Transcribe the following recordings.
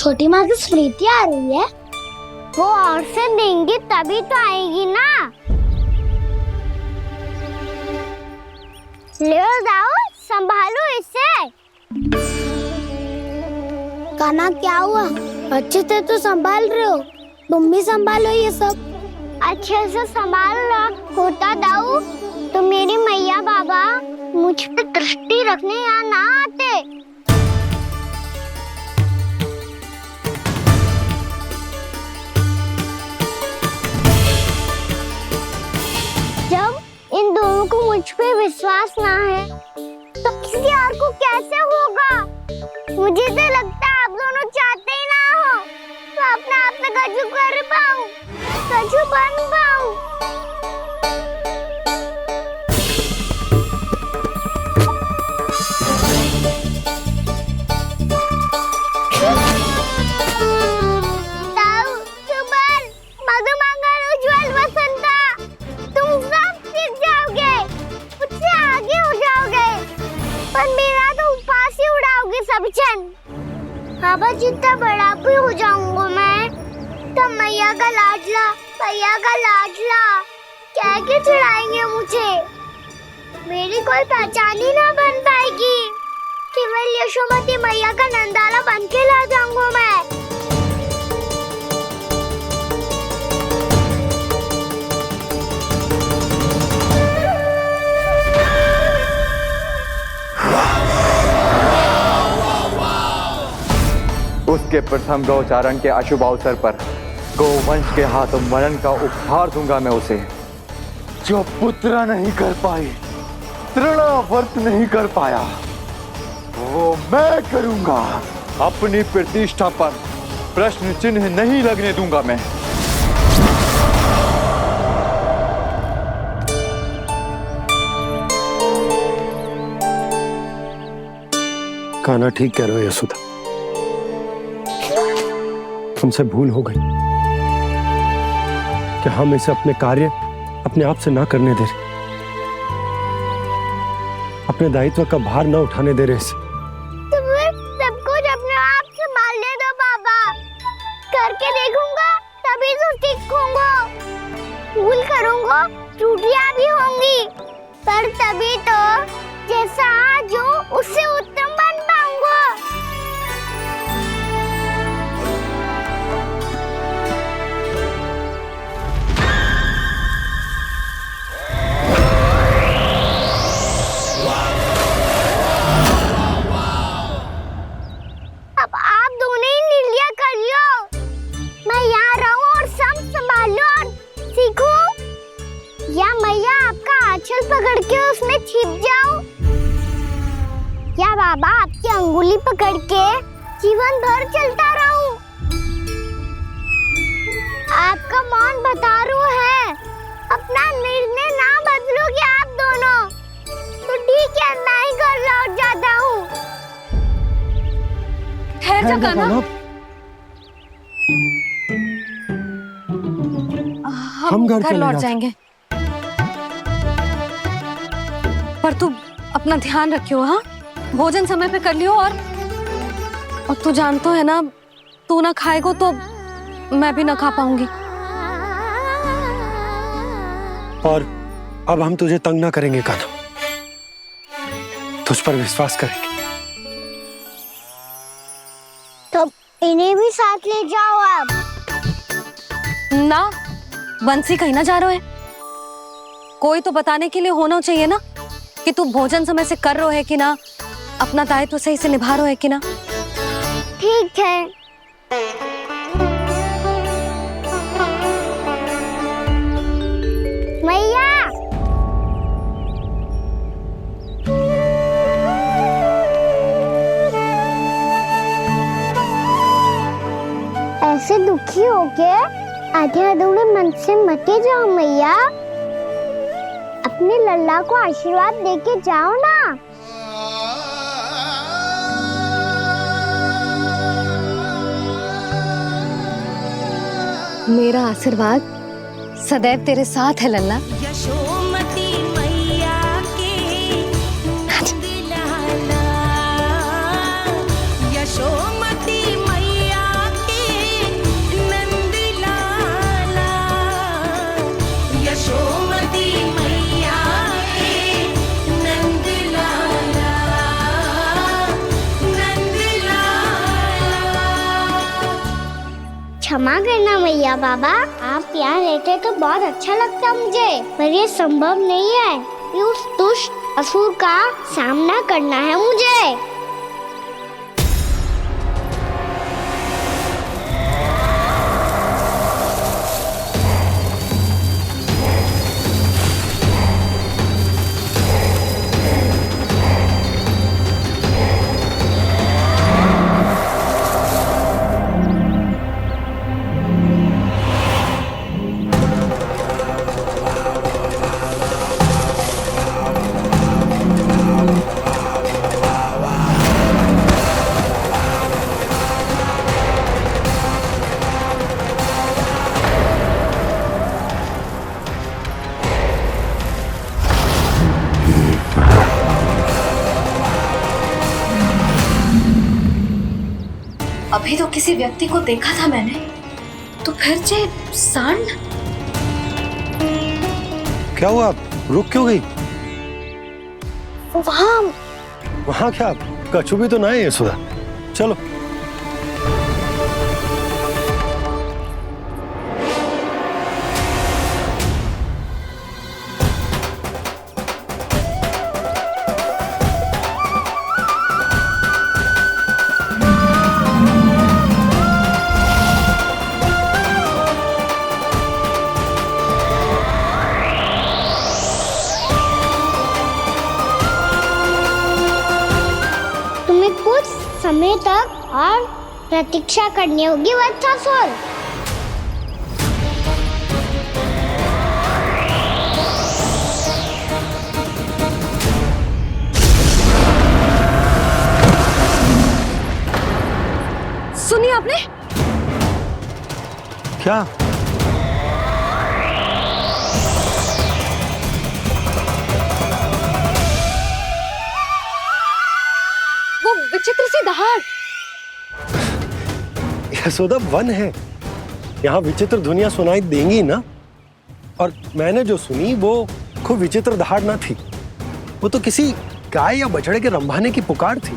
छोटी माँ की स्मृति आ रही है। वो और से देंगे तभी तो आएगी ना। ले जाओ, संभालो इसे। कान्हा क्या हुआ? अच्छे से तो संभाल रहे हो, तुम भी संभालो ये सब। अच्छे से संभाल रहा होता दाऊ तो मेरी मैया बाबा मुझ पे दृष्टि रखने यहाँ ना आते। जब इन दोनों को मुझ पे विश्वास ना है तो किसी और को कैसे होगा? मुझे तो लगता है आप दोनों चाहते ही ना हो तो अपने आप में कछु कर पाऊं, कछु बन पाऊं। बाबा जितना बड़ा भी हो जाऊंगा मैं तब मैया का लाडला, भैया का लाडला क्या क्या चढ़ाएंगे मुझे। मेरी कोई पहचान ही ना बन पाएगी। केवल यशोमती मैया का नंदाला बन के ला जाऊंगा मैं। उसके प्रथम गौचारण के अशुभ अवसर पर गोवंश के हाथों मरण का उपहार दूंगा मैं उसे। जो पुत्र नहीं कर पाई, तृणावर्त नहीं कर पाया, वो मैं करूंगा। अपनी प्रतिष्ठा पर प्रश्न चिन्ह नहीं लगने दूंगा मैं। कान्हा ठीक कह रहे हो यशोदा, हमसे भूल हो गई कि हम इसे अपने कार्य अपने आप से ना करने दे रहे, अपने दायित्व का भार ना उठाने दे रहे इसे। तो सब कुछ अपने आप से संभालने दो बाबा, करके देखूंगा तभी तो सीखूंगा। भूल करूंगा, त्रुटियां भी होंगी, पर तभी तो जैसा आज हूं उससे उत्तम बन पाऊंगा। अब आप दोनों ही निर्णय कर लो। मैं यहाँ रहूं और सब संभालूं और सीखूं, या मैया आपका आंचल पकड़ के उसमें छिप जाऊं, या बाबा आपकी अंगुली पकड़ के जीवन भर चलता रहूं। आपका मौन बता रहा है, अपना निर्णय ना बदलोगे आप दोनों तो ठीक है, मैं ही घर लौट जाता हूँ। ठहर जा कान्हा, हम घर लौट जाएंगे, पर तू अपना ध्यान रखियो। हाँ, भोजन समय पे कर लियो। और तू जानतो है ना, तू ना खाएगो तो मैं भी ना खा पाऊंगी। और अब हम तुझे तंग ना करेंगे कान्हा, तुझ पर विश्वास करेंगे। तो इन्हें भी साथ ले जाओ आप। ना, बंसी कहीं ना जा रहे है, कोई तो बताने के लिए होना चाहिए ना कि तू भोजन समय से कर रहे है कि ना, अपना दायित्व सही से निभा रहे है कि ना। ठीक है। मैया, ऐसे दुखी हो के आधे अधूरे मन से मत जाओ मैया, अपने लल्ला को आशीर्वाद देके जाओ ना। मेरा आशीर्वाद सदैव तेरे साथ है लल्ला। यशोमती मैया के लाला, यशोमती मैया क्षमा करना मैया बाबा, आप यहाँ रहते तो बहुत अच्छा लगता मुझे, पर ये संभव नहीं है। उस दुष्ट असुर का सामना करना है मुझे। अभी तो किसी व्यक्ति को देखा था मैंने, तो फिर से सांड। क्या हुआ, रुक क्यों गई? वहाँ क्या, कछु भी तो ना है यशोदा। चलो। कुछ समय तक और प्रतीक्षा करनी होगी वत्सासुर। सुनिए आपने क्या? वो विचित्र सी दहाड़। यशोदा, वन है, यहाँ विचित्र ध्वनियां सुनाई देंगी ना। और मैंने जो सुनी वो खूब विचित्र दहाड़ ना थी, वो तो किसी गाय या बछड़े के रंभाने की पुकार थी।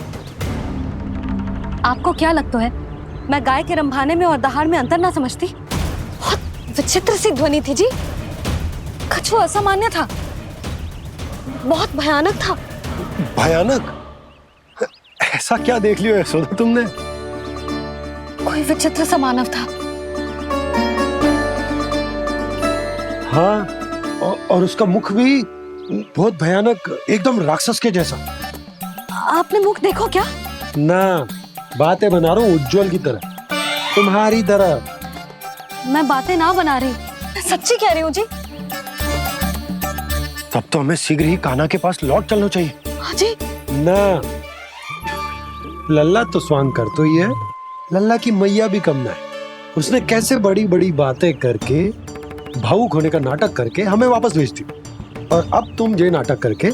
आपको क्या लगता है मैं गाय के रंभाने में और दहाड़ में अंतर ना समझती? बहुत विचित्र सी ध्वनि थी जी, कुछ वो असामान्य था, बहुत भयानक था। भयानक? ऐसा क्या देख लियो यशोदा तुमने? कोई विचित्र सा मानव था। हाँ, और उसका मुख भी बहुत भयानक, एकदम राक्षस के जैसा। आपने मुख देखो क्या? ना, बातें बना रहा हूँ उज्जवल की तरह, तुम्हारी तरह। मैं बातें ना बना रही, मैं सच्ची कह रही हूँ जी। तब तो हमें शीघ्र ही कान्हा के पास लौट चलना चाहिए। हाँ जी। ना, लल्ला तो स्वांग कर तो ही है, लल्ला की मैया भी कम ना है। उसने कैसे बड़ी बड़ी बातें करके, भावुक होने का नाटक करके हमें वापस भेज दी, और अब तुम ये नाटक करके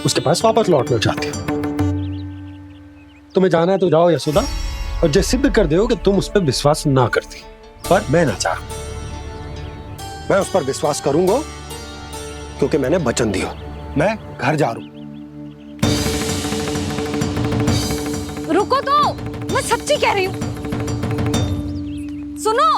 उसके पास वापस लौटना चाहती हो। तुम्हें जाना है तो जाओ यशोदा, और ये सिद्ध कर दो कि तुम उस पर विश्वास ना करती। पर मैं ना चाहूं, मैं उस पर विश्वास करूंगा क्योंकि मैंने वचन दिया। मैं घर जा रहा हूं। रुको तो, मैं सच्ची कह रही हूँ। सुनो,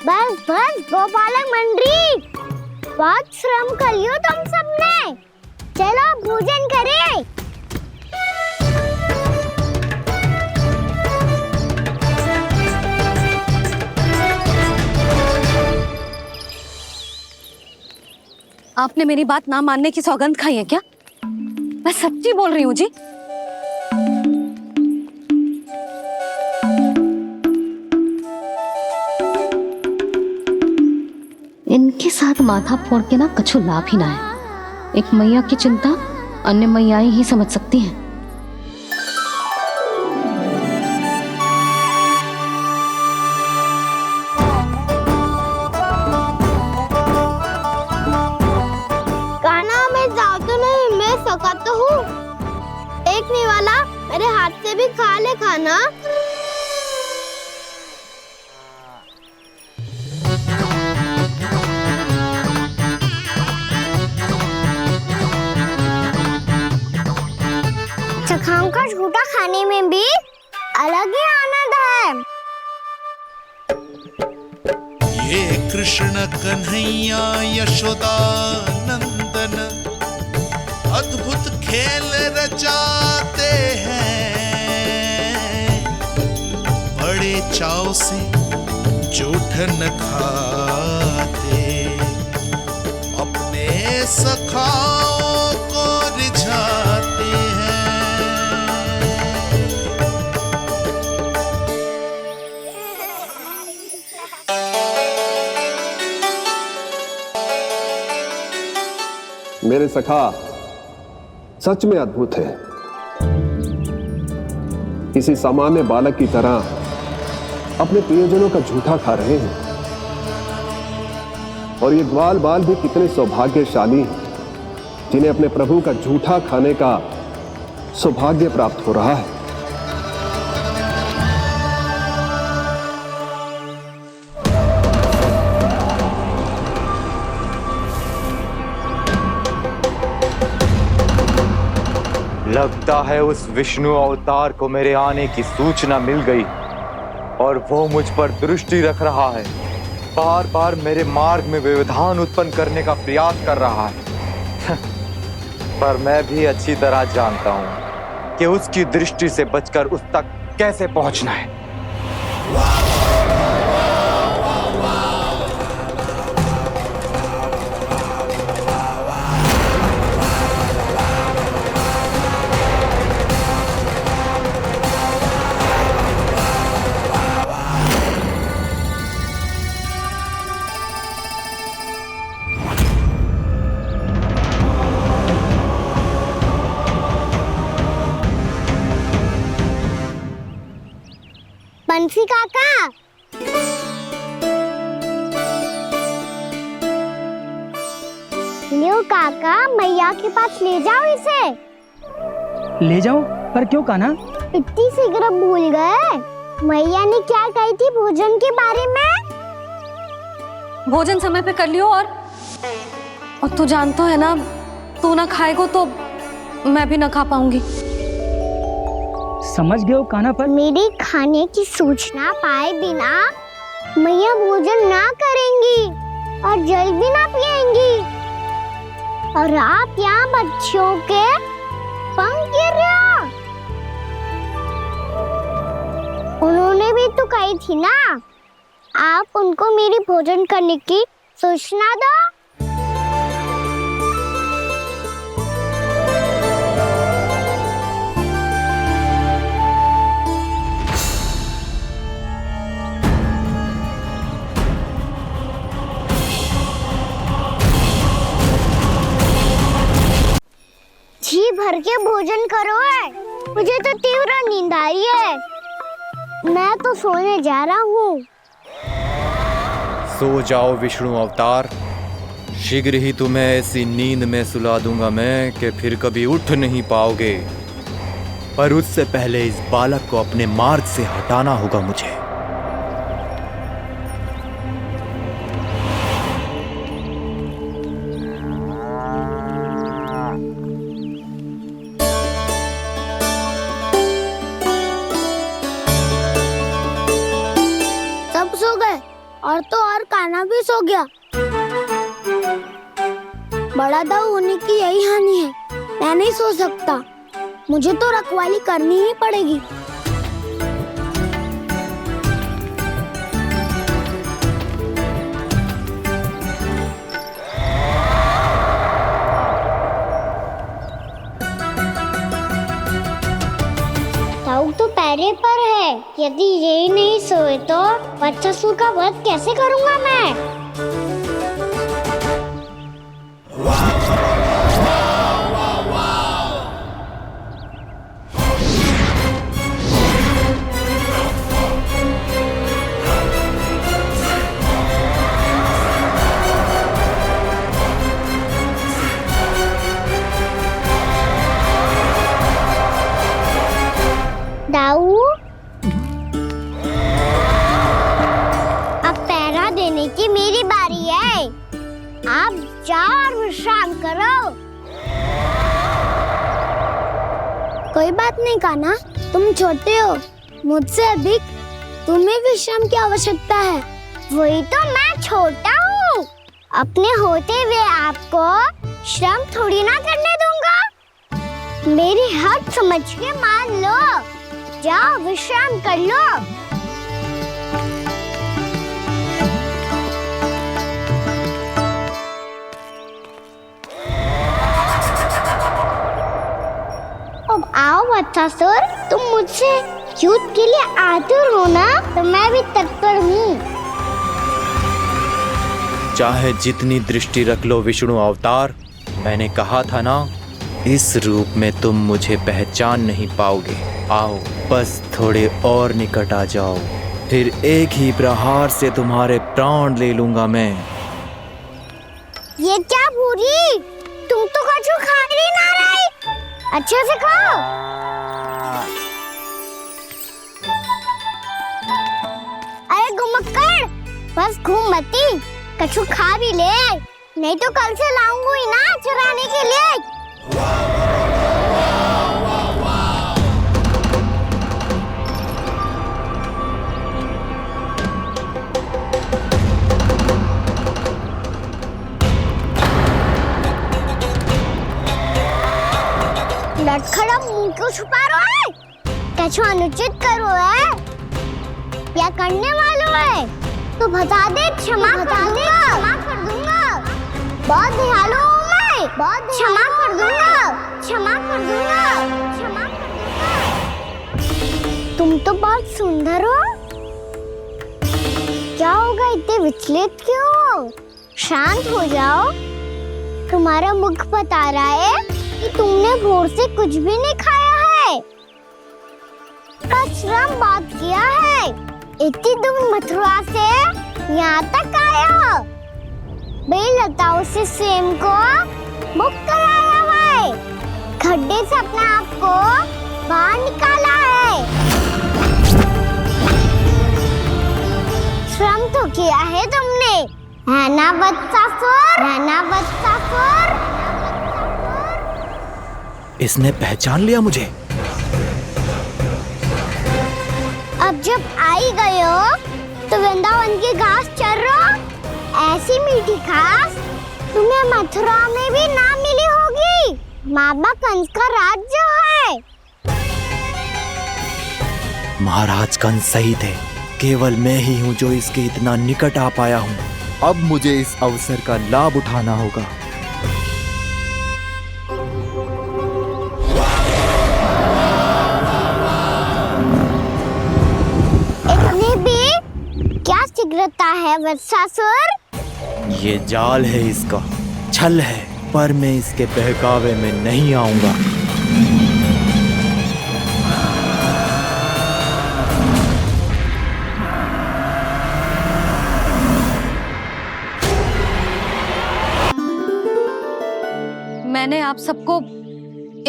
बस बस गोपालक मंडली, बहुत श्रम कर लियो तुम सबने, चलो भोजन करें। आपने मेरी बात ना मानने की सौगंध खाई है क्या? मैं सच्ची बोल रही हूँ जी। इनके साथ माथा फोड़ के ना कछु लाभ ही ना है। एक मैया की चिंता अन्य मैयाएं ही समझ सकती हैं। हाथ से भी खा ले खाना। चखाओं का झूठा खाने में भी अलग ही आनंद है। ये कृष्ण कन्हैया यशोदा नंदन अद्भुत खेल रचाते हैं, बड़े चाव से जूठ न खाते, अपने सखाओं को रिझाते हैं। मेरे सखा सच में अद्भुत है। किसी सामान्य बालक की तरह अपने प्रियजनों का झूठा खा रहे हैं, और ये ग्वाल बाल भी कितने सौभाग्यशाली हैं जिन्हें अपने प्रभु का झूठा खाने का सौभाग्य प्राप्त हो रहा है। लगता है उस विष्णु अवतार को मेरे आने की सूचना मिल गई और वो मुझ पर दृष्टि रख रहा है। बार बार मेरे मार्ग में व्यवधान उत्पन्न करने का प्रयास कर रहा है। पर मैं भी अच्छी तरह जानता हूं कि उसकी दृष्टि से बचकर उस तक कैसे पहुंचना है। बंसी काका, लियो काका, मैया के पास ले जाओ इसे। ले जाओ? पर क्यों कान्हा? इतनी शीघ्र भूल गए? मैया ने क्या कही थी भोजन के बारे में? भोजन समय पे कर लियो। और तू जानता है ना, तू ना खाएगा तो मैं भी ना खा पाऊंगी। समझ गए हो कान्हा? पर मेरे खाने की सूचना पाए बिना मैया भोजन ना करेंगी और जल भी ना पिएंगी, और आप यहाँ बच्चों के पंख गिर रहे हो। उन्होंने भी तो कही थी ना, आप उनको मेरी भोजन करने की सूचना दो। जी भर के भोजन करो है, मुझे तो तीव्र नींद आई है। मैं तो सोने जा रहा हूँ। सो जाओ विष्णु अवतार, शीघ्र ही तुम्हें ऐसी नींद में सुला दूंगा मैं कि फिर कभी उठ नहीं पाओगे। पर उससे पहले इस बालक को अपने मार्ग से हटाना होगा मुझे। सब सो गए और तो और कान्हा भी सो गया। बड़ा दाऊ होने की यही हानि है, मैं नहीं सो सकता। मुझे तो रखवाली करनी ही पड़ेगी। दाऊ तो पहरे पर है, यदि यही नहीं सोए तो बच्चासुर का वध कैसे करूंगा मैं? दाऊ, अब पहरा देने की मेरी बारी है। आप जाओ और विश्राम करो। कोई बात नहीं कान्हा, तुम छोटे हो, मुझसे अधिक तुम्हें विश्राम की आवश्यकता है। वही तो मैं छोटा हूँ, अपने होते हुए आपको श्रम थोड़ी ना करने दूंगा। मेरी हद समझ के मान लो, जाओ विश्राम कर लो। अब आओ वत्सासुर, तुम मुझसे युद्ध के लिए आतुर हो ना, तो मैं भी तत्पर हूँ। चाहे जितनी दृष्टि रख लो विष्णु अवतार, मैंने कहा था ना, इस रूप में तुम मुझे पहचान नहीं पाओगे। आओ बस थोड़े और निकट आ जाओ, फिर एक ही प्रहार से तुम्हारे प्राण ले लूंगा मैं। ये क्या भूरी, तुम तो कछु खा ही ना रही, अच्छे से खाओ। अरे घुमक्कड़, बस घूम मती, कछु खा भी ले, नहीं तो कल से लाऊंगी ना चराने के लिए। लटखड़ा मुंह क्यों छुपा रहा है? कछु अनुचित करो है या करने वालों है तो बता दे, क्षमा कर दूंगा। बहुत दयालु हूँ मैं, बहुत क्षमा कर दूंगा। तुम तो बहुत सुंदर हो, क्या होगा, इतने विचलित क्यों हो? शांत हो जाओ, तुम्हारा मुख बता रहा है कि तुमने भोर से कुछ भी नहीं खाया है, श्रम बात किया है, इतनी दूर मथुरा से यहाँ तक आया हो, बेलताओं से स्वयं को मुक्त कराया हुआ है, खड्डे से अपने आप को बाहर निकाला है, श्रम तो किया है तुमने, है ना वत्सासुर? इसने पहचान लिया मुझे। अब जब आई गए हो तो वृंदावन की घास चर रहो, ऐसी मीठी घास तुम्हें मथुरा में भी ना मिली होगी। मामा कंस का राज्य है। महाराज कंस सही थे, केवल मैं ही हूँ जो इसके इतना निकट आ पाया हूँ। अब मुझे इस अवसर का लाभ उठाना होगा। क्या शीघ्रता है वत्सासुर? ये जाल है इसका, छल है, पर मैं इसके बहकावे में नहीं आऊंगा। मैंने आप सबको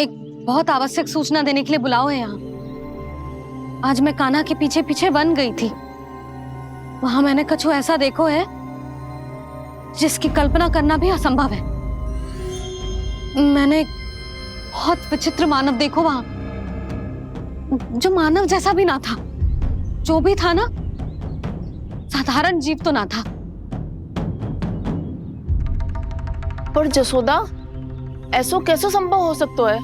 एक बहुत आवश्यक सूचना देने के लिए बुलाओ है यहाँ। आज मैं कान्हा के पीछे पीछे वन गई थी, वहां मैंने कछु ऐसा देखो है जिसकी कल्पना करना भी असंभव है। मैंने बहुत विचित्र मानव देखो वहां, जो मानव जैसा भी ना था, जो भी था ना, साधारण जीव तो ना था। पर जसोदा, ऐसो कैसे संभव हो सकता है?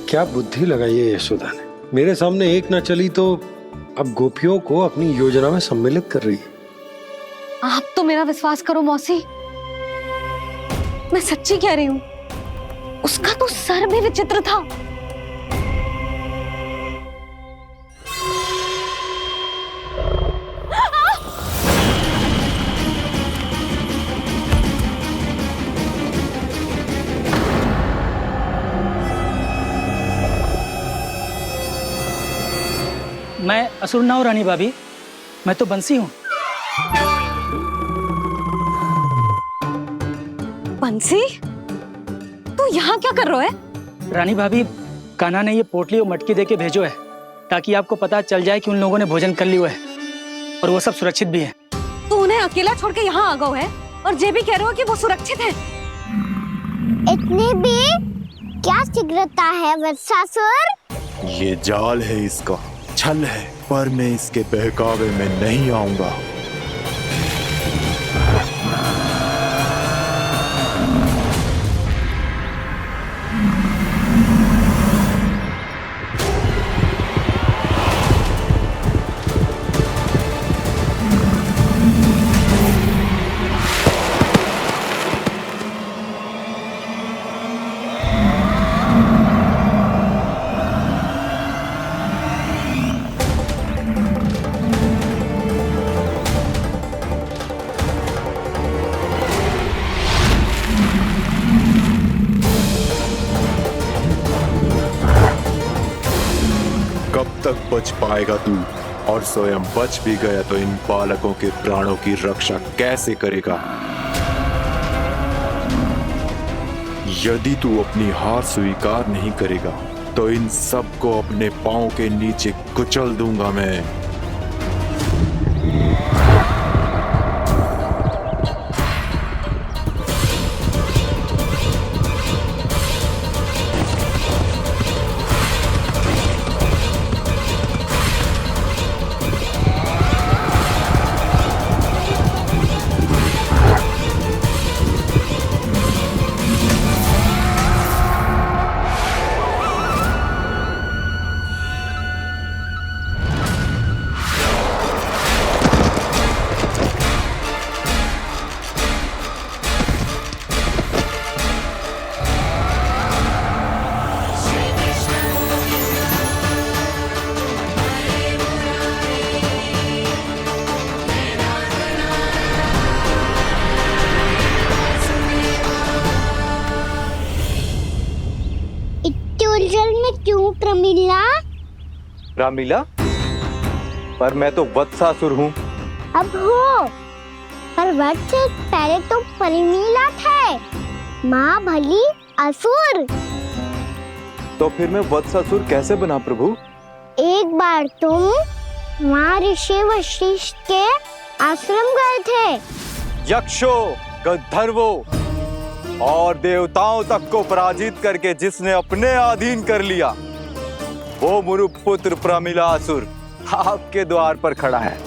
क्या बुद्धि लगाई है यशोदा ने, मेरे सामने एक ना चली तो अब गोपियों को अपनी योजना में सम्मिलित कर रही है। आप तो मेरा विश्वास करो मौसी, मैं सच्ची कह रही हूँ, उसका तो सर भी विचित्र था। मैं असुर ना हूं रानी भाभी, मैं तो बंसी हूँ। बंसी, तू यहाँ क्या कर रहा है? रानी भाभी, कान्हा ने ये पोटली और मटकी दे के भेजो है ताकि आपको पता चल जाए कि उन लोगों ने भोजन कर लिया है और वो सब सुरक्षित भी है। तू उन्हें अकेला छोड़ के यहाँ आ गए है और ये भी कह रहे हो कि वो सुरक्षित है। इतनी भी क्या शीघ्रता है वत्सासुर? ये जाल है, इसका छल है, पर मैं इसके बहकावे में नहीं आऊंगा। कब तक बच पाएगा तू? और स्वयं बच भी गया तो इन बालकों के प्राणों की रक्षा कैसे करेगा? यदि तू अपनी हार स्वीकार नहीं करेगा तो इन सबको अपने पांव के नीचे कुचल दूंगा मैं। उलझन में क्यों प्रमिला? रामीला, पर मैं तो वत्सासुर हूँ। अब हो, पर वत्स से पहले तो प्रमिला थे, माँ भली असुर। तो फिर मैं वत्सासुर कैसे बना प्रभु? एक बार तुम माँ ऋषि वशिष्ठ के आश्रम गए थे। यक्षों, गंधर्वों और देवताओं तक को पराजित करके जिसने अपने अधीन कर लिया, वो मुरुपुत्र प्रमिलासुर आपके द्वार पर खड़ा है।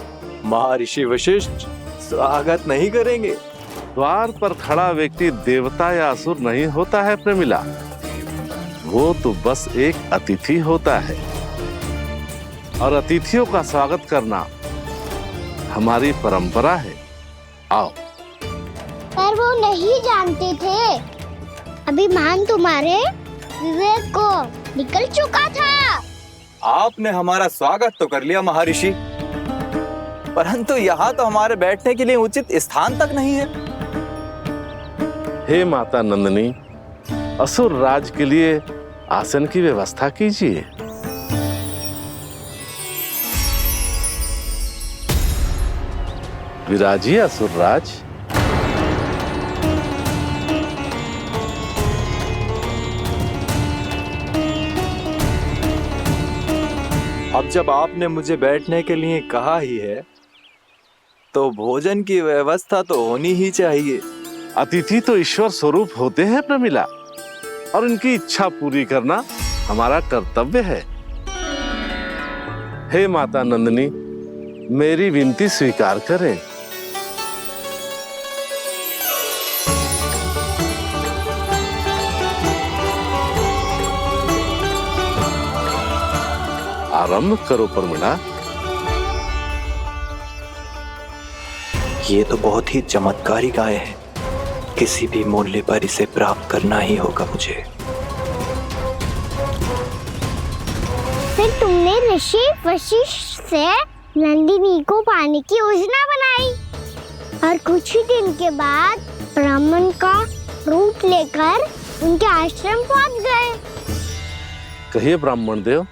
महर्षि वशिष्ठ स्वागत नहीं करेंगे? द्वार पर खड़ा व्यक्ति देवता या असुर नहीं होता है प्रमिला, वो तो बस एक अतिथि होता है और अतिथियों का स्वागत करना हमारी परंपरा है। आओ। पर वो नहीं जानते थे, अभिमान तुम्हारे विवेक को निकल चुका था। आपने हमारा स्वागत तो कर लिया महर्षि, परंतु यहाँ तो हमारे बैठने के लिए उचित स्थान तक नहीं है। हे माता नंदिनी, असुर राज के लिए आसन की व्यवस्था कीजिए। विराजिए असुर राज। अब जब आपने मुझे बैठने के लिए कहा ही है, तो भोजन की व्यवस्था तो होनी ही चाहिए। अतिथि तो ईश्वर स्वरूप होते हैं प्रमिला, और उनकी इच्छा पूरी करना हमारा कर्तव्य है। हे माता नंदिनी, मेरी विनती स्वीकार करें। आरंभ करो प्रमिला। ये तो बहुत ही चमत्कारी गाय है, किसी भी मूल्य पर इसे प्राप्त करना ही होगा मुझे। फिर तुमने ऋषि वशिष्ठ से नंदिनी को पाने की योजना बनाई और कुछ ही दिन के बाद ब्राह्मण का रूप लेकर उनके आश्रम पहुंच गए। कहिए ब्राह्मण देव,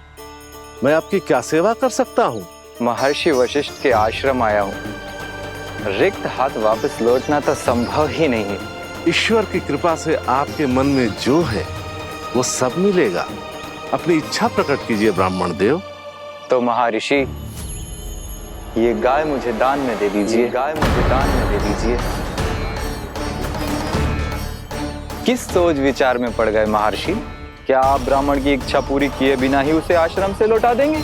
मैं आपकी क्या सेवा कर सकता हूँ? महर्षि वशिष्ठ के आश्रम आया हूँ। रिक्त हाथ वापस लौटना तो संभव ही नहीं है। ईश्वर की कृपा से आपके मन में जो है वो सब मिलेगा। अपनी इच्छा प्रकट कीजिए ब्राह्मण देव। तो महर्षि, ये गाय मुझे दान में दे दीजिए, गाय मुझे दान में दे दीजिए। किस सोच विचार में पड़ गए महर्षि? क्या आप ब्राह्मण की इच्छा पूरी किए बिना ही उसे आश्रम से लौटा देंगे?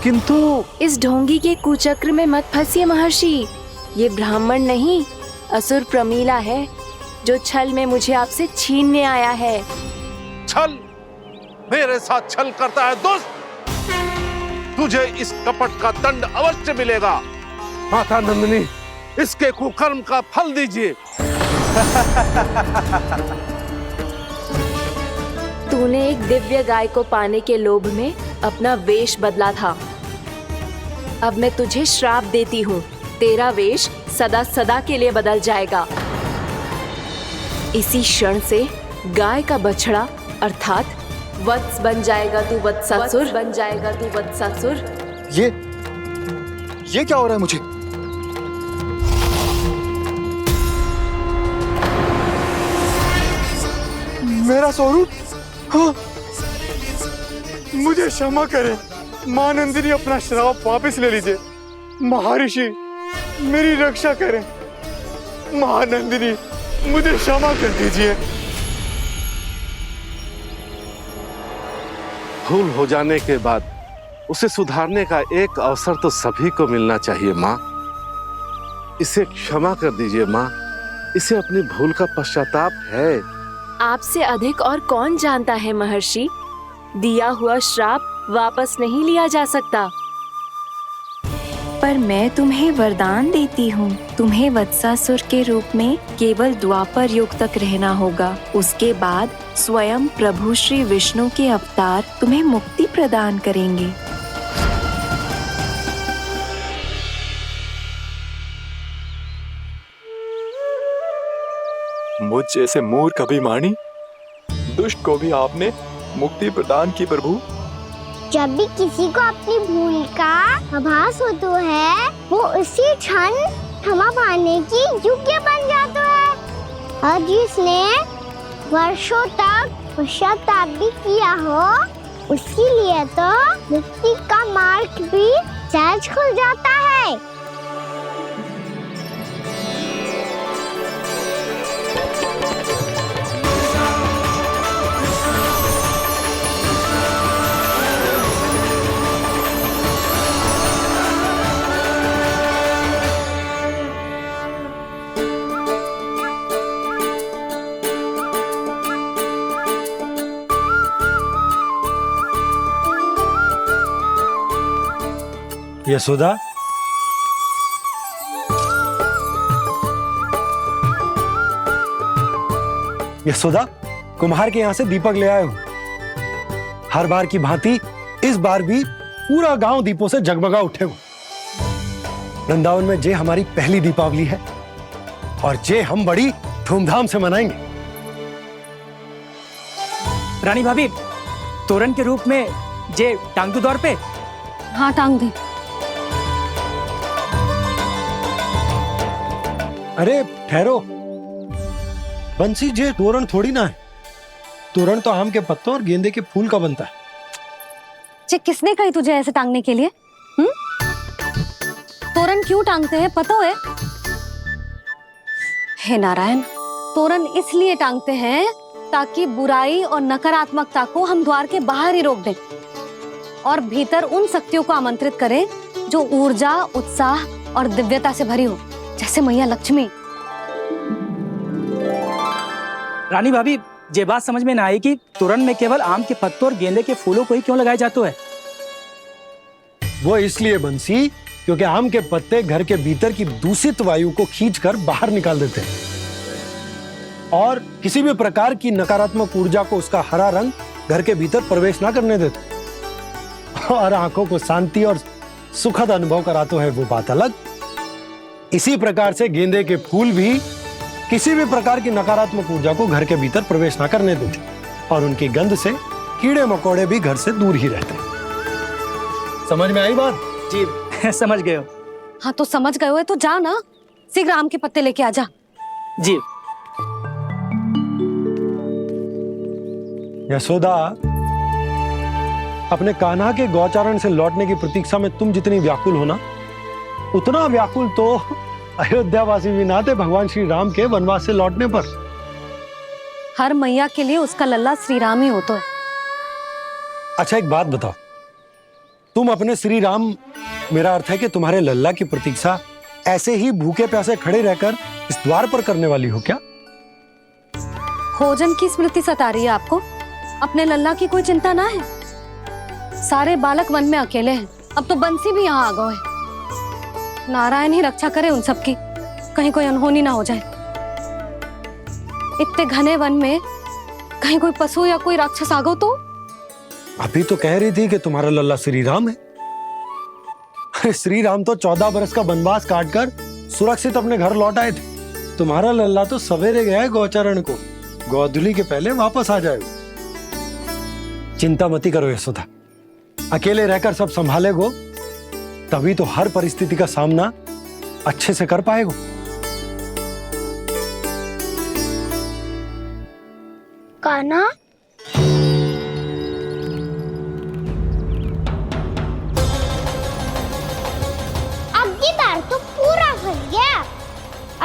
किंतु इस ढोंगी के कुचक्र में मत फंसिए महर्षि। ये ब्राह्मण नहीं, असुर प्रमीला है, जो छल में मुझे आपसे छीनने आया है। छल? मेरे साथ छल करता है दुष्ट? तुझे इस कपट का दंड अवश्य मिलेगा। माता नंदिनी, इसके कुकर्म का फल दीजिए। तूने एक दिव्य गाय को पाने के लोभ में अपना वेश बदला था। अब मैं तुझे श्राप देती हूँ, तेरा वेश सदा सदा के लिए बदल जाएगा। इसी क्षण से गाय का बछड़ा अर्थात वत्स बन जाएगा तू, वत्सासुर बन जाएगा तू, वत्सासुर। ये क्या हो रहा है मुझे? मेरा स्वरूप? हाँ। मुझे क्षमा करें मां नंदिनी, अपना श्राप वापस ले लीजिए। महर्षि, मेरी रक्षा करें। मां नंदिनी, मुझे क्षमा कर दीजिए। भूल हो जाने के बाद उसे सुधारने का एक अवसर तो सभी को मिलना चाहिए माँ। इसे क्षमा कर दीजिए माँ, इसे अपनी भूल का पश्चाताप है। आपसे अधिक और कौन जानता है महर्षि, दिया हुआ श्राप वापस नहीं लिया जा सकता। पर मैं तुम्हें वरदान देती हूँ, तुम्हें वत्सासुर के रूप में केवल द्वापर युग तक रहना होगा। उसके बाद स्वयं प्रभु श्री विष्णु के अवतार तुम्हें मुक्ति प्रदान करेंगे। मुझ जैसे मूर्ख अभिमानी दुष्ट को भी आपने मुक्ति प्रदान की प्रभु। जब भी किसी को अपनी भूल का आभास होता है, वो उसी क्षण क्षमा पाने की योग्य बन जाता है। और जिसने वर्षों तक पश्चाताप भी किया हो, उसके लिए तो मुक्ति का मार्ग भी सहज खुल जाता है। यशोदा, यशोदा, कुम्हार के यहाँ से दीपक ले आया हूं। हर बार की भांति इस बार भी पूरा गांव दीपों से जगमगा उठे हो। वृंदावन में जे हमारी पहली दीपावली है और जे हम बड़ी धूमधाम से मनाएंगे। रानी भाभी, तोरण के रूप में जे टांग दो दौर पे। हाँ, टांग दे। अरे ठहरो, बंसी, जे तोरण थोड़ी ना है। तोरण तो आम के पत्तों और गेंदे के फूल का बनता है। जे किसने कही तुझे ऐसे टांगने के लिए? तोरण क्यों टांगते हैं पता है? हे नारायण, तोरण इसलिए टांगते हैं ताकि बुराई और नकारात्मकता को हम द्वार के बाहर ही रोक दें और भीतर उन शक्तियों को आमंत्रित करें जो ऊर्जा, उत्साह और दिव्यता से भरी हो, जैसे मैया लक्ष्मी। रानी भाभी, ये बात समझ में ना आई कि तोरण में केवल आम के पत्तों और गेंदे के फूलों को ही क्यों लगाया जाता है? वो इसलिए बंसी, क्योंकि आम के पत्ते घर के भीतर की दूषित वायु को खींचकर बाहर निकाल देते हैं और किसी भी प्रकार की नकारात्मक ऊर्जा को उसका हरा रंग घर के भीतर प्रवेश ना करने देते और आंखों को शांति और सुखद अनुभव कराते है, वो बात अलग। इसी प्रकार से गेंदे के फूल भी किसी भी प्रकार की नकारात्मक ऊर्जा को घर के भीतर प्रवेश ना करने देते और उनकी गंध से कीड़े मकोड़े भी घर से दूर ही रहते हैं। समझ में आई बात? जी, समझ गए हो। हाँ, तो समझ गए हो तो जा ना, शीघ्र आम के पत्ते लेके आ जा। जी। यशोदा, अपने कान्हा के गौचारण से लौटने की प्रतीक्षा में तुम जितनी व्याकुल हो ना, उतना व्याकुल तो अयोध्यावासी भी ना थे भगवान श्री राम के वनवास से लौटने पर। हर मैया के लिए उसका लल्ला श्री राम ही होता है। अच्छा एक बात बताओ, तुम अपने श्री राम, मेरा अर्थ है कि तुम्हारे लल्ला की प्रतीक्षा ऐसे ही भूखे प्यासे खड़े रहकर इस द्वार पर करने वाली हो क्या? भोजन की स्मृति सता रही है आपको? अपने लल्ला की कोई चिंता ना है। सारे बालक वन में अकेले हैं, अब तो बंसी भी यहाँ आ गए हैं। नारायण ही रक्षा करे उन सबकी, कहीं कोई अनहोनी ना हो जाए। इतने घने वन में कहीं कोई पशु या कोई राक्षस आ गो तो? अभी तो कह रही थी कि तुम्हारा लल्ला श्री राम है। अरे श्री राम तो 14 बरस का वनवास काटकर सुरक्षित अपने घर लौट आए थे। तुम्हारा लल्ला तो सवेरे गया है गौचरण को, गोधूली के पहले वापस आ जाएगा। चिंता मती करो यशोदा, अकेले रहकर सब संभालेगो तभी तो हर परिस्थिति का सामना अच्छे से कर पाएगो। कान्हा, अब की बार तो पूरा फंस गया।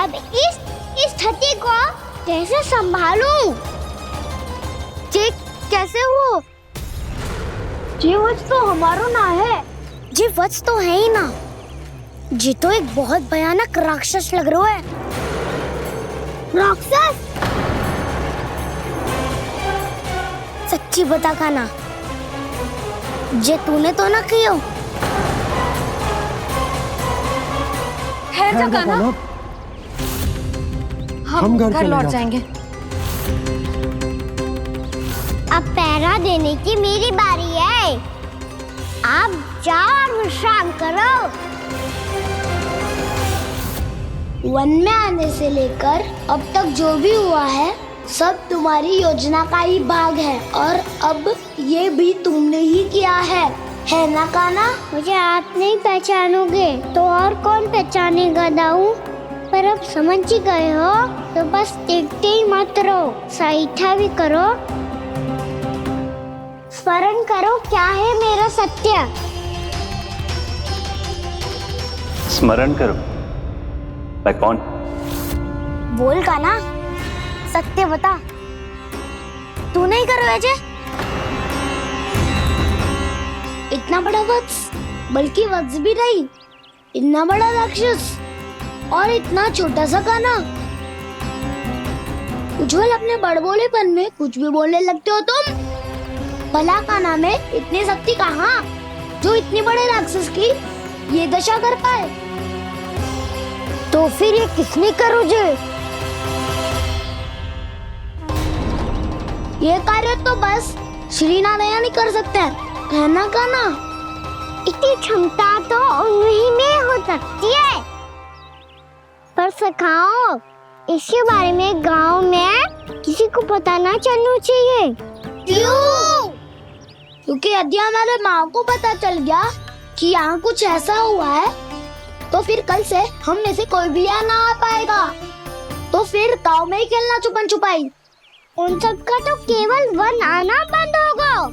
अब इस स्थिति को कैसे संभालूं? जी कैसे हो? जी वत्स तो हमारो ना है। जी वत्स तो है ही ना। जी तो एक बहुत भयानक राक्षस लग रहा है। राक्षस? सच्ची बता कान्हा, जे तूने तो ना कियो? ठहर जा कान्हा, हम घर लौट जाएंगे। अब पहरा देने की मेरी बारी है। आप जाओ और विश्राम करो। वन में आने से लेकर अब तक जो भी हुआ है सब तुम्हारी योजना का ही भाग है, और अब ये भी तुमने ही किया है ना कान्हा? मुझे आप नहीं पहचानोगे तो और कौन पहचानेगा दाऊ? पर अब समझ ही गए हो तो बस देखते ही मत रहो, सहीठा भी करो। स्मरण करो क्या है मेरा सत्य। स्मरण करो? मैं कौन? बोल कान्हा, सत्य बता। तू नहीं करो अजय? इतना बड़ा वत्स, बल्कि वत्स भी नहीं, इतना बड़ा राक्षस और इतना छोटा सा कान्हा। उज्जवल अपने बड़बोलेपन में कुछ भी बोलने लगते हो तुम। भला कान्हा में इतनी शक्ति कहाँ जो इतनी बड़े राक्षस की ये दशा कर पाए? तो फिर ये किसने करो जे? ये कार्य तो बस श्री नारायण ही कर सकते हैं, है ना कान्हा? इतनी क्षमता तो उन्हीं में हो सकती है। पर सखाओ, इसके बारे में गांव में किसी को पता ना चलना चाहिए। क्यों? क्योंकि यदि हमारे माँ को पता चल गया कि यहाँ कुछ ऐसा हुआ है तो फिर कल से हम में से कोई भी यहाँ ना आ पाएगा। तो फिर गांव में ही खेलना छुपन छुपाई। उन सबका तो केवल वन आना बंद होगा।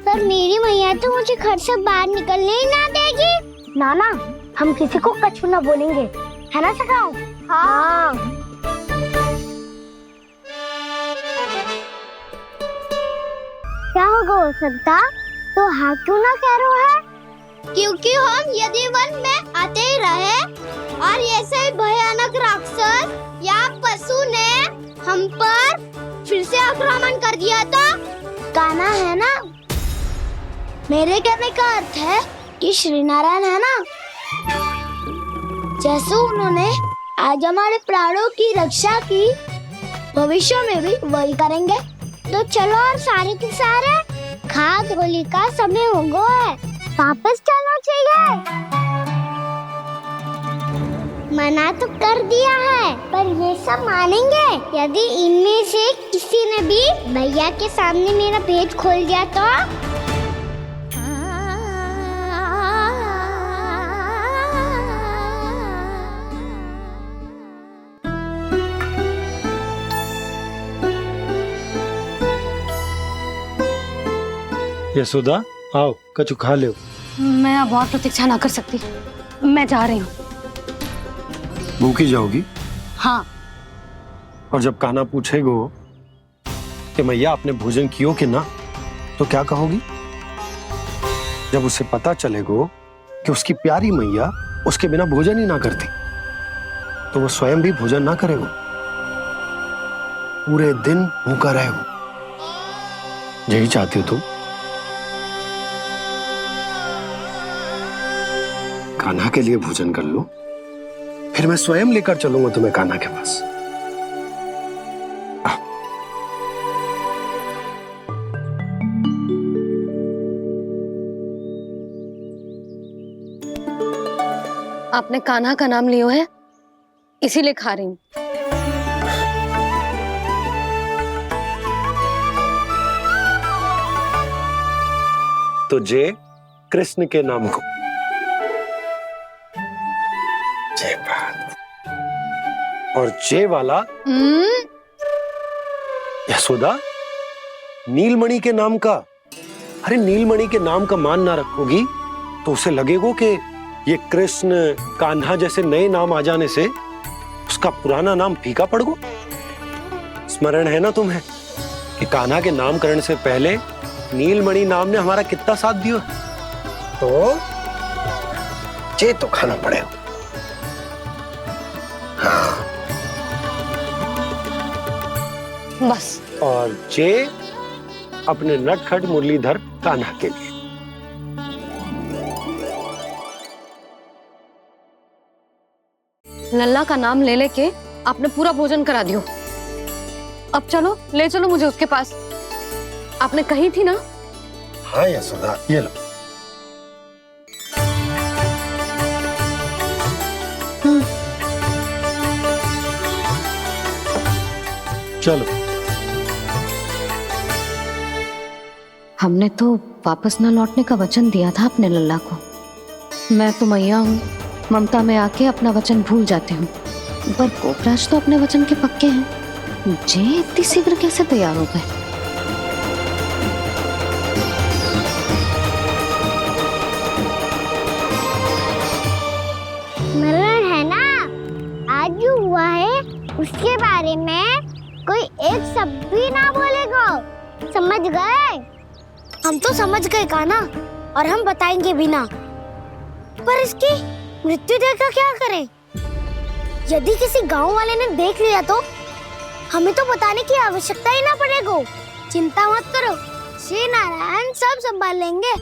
पर मेरी मैया तो मुझे घर से बाहर निकलने ही ना देगी। नाना, हम किसी को कछु ना बोलेंगे, है ना सखाओ? हाँ। क्या होगा हो सकता? तो हाँ क्यों ना कह रहा है? क्योंकि हम यदि वन में आते ही रहे और ऐसे भयानक राक्षस या पशु ने हम पर फिर से आक्रमण कर दिया तो कान्हा, है ना? मेरे कहने का अर्थ है कि श्री नारायण है ना, जैसे उन्होंने आज हमारे प्राणों की रक्षा की, भविष्य में भी वही करेंगे। तो चलो और सारे के सारे खाद होली का समय हो गया है, वापस चलना चाहिए। मना तो कर दिया है, पर ये सब मानेंगे यदि इनमें से किसी ने भी भैया के सामने मेरा पेट खोल दिया तो? यशोदा, आओ कछु खा लो। मैं अब और प्रतीक्षा ना कर सकती, मैं जा रही हूँ। भूखी जाओगी? हाँ। और जब कान्हा पूछेगो कि मैया आपने भोजन कियो कि ना, तो क्या कहोगी? जब उसे पता चलेगो कि उसकी प्यारी मैया उसके बिना भोजन ही ना करती, तो वो स्वयं भी भोजन ना करेगो, पूरे दिन भूखा रहेगो। यही चाहती हो तुम? कान्हा के लिए भोजन कर लो, फिर मैं स्वयं लेकर चलूंगा तुम्हें कान्हा के पास। आपने कान्हा का नाम लियो है, इसीलिए खा रही हूँ। तो जय कृष्ण के नाम को। जय बात। और जय वाला यशोदा, नीलमणि के नाम का। अरे नीलमणि के नाम का मान ना रखोगी तो उसे लगेगा कि ये कृष्ण कान्हा जैसे नए नाम आ जाने से उसका पुराना नाम फीका पड़ गो। स्मरण है ना तुम्हें कि कान्हा के नामकरण से पहले नीलमणि नाम ने हमारा कितना साथ दिया? तो जे तो खाना पड़ेगा। हाँ। बस। और जे अपने नटखट मुरलीधर कान्हा के लिए। लल्ला का नाम ले लेके आपने पूरा भोजन करा दियो। अब चलो, ले चलो मुझे उसके पास। आपने कही थी ना? हाँ यशोदा, ये लो। चलो। हमने तो वापस ना लौटने का वचन दिया था अपने लल्ला को। मैं तो मैया हूँ, ममता में आके अपना वचन भूल जाती हूँ, पर गोपराज तो अपने वचन के पक्के हैं। जे इतनी शीघ्र कैसे तैयार हो गए? मरण है ना, आज जो हुआ है उसके बारे में कोई एक शब्द भी ना बोलेगा। समझ गए? हम तो समझ गए कान्हा, और हम बताएंगे भी ना। पर इसकी मृत्यु देखकर क्या करें? यदि किसी गांव वाले ने देख लिया तो हमें तो बताने की आवश्यकता ही ना पड़ेगा। चिंता मत करो, श्री नारायण सब संभाल लेंगे।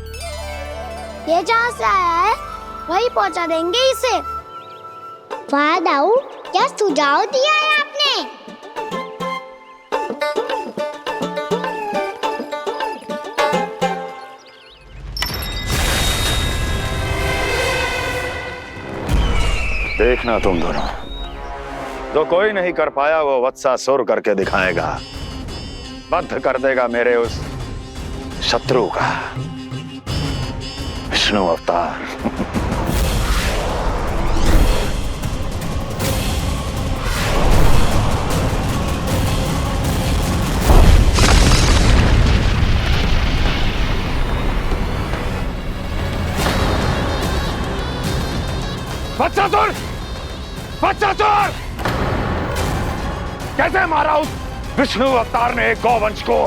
ये जहाँ से आया है वही पहुँचा देंगे इसे। वाह दाऊ, क्या सुझाव दिया है आपने? देखना तुम दोनों, जो कोई नहीं कर पाया वो वत्सासुर करके दिखाएगा। बद्ध कर देगा मेरे उस शत्रु का विष्णु अवतार। वत्सासुर! वत्सासुर! कैसे मारा उस विष्णु अवतार ने गौवंश को?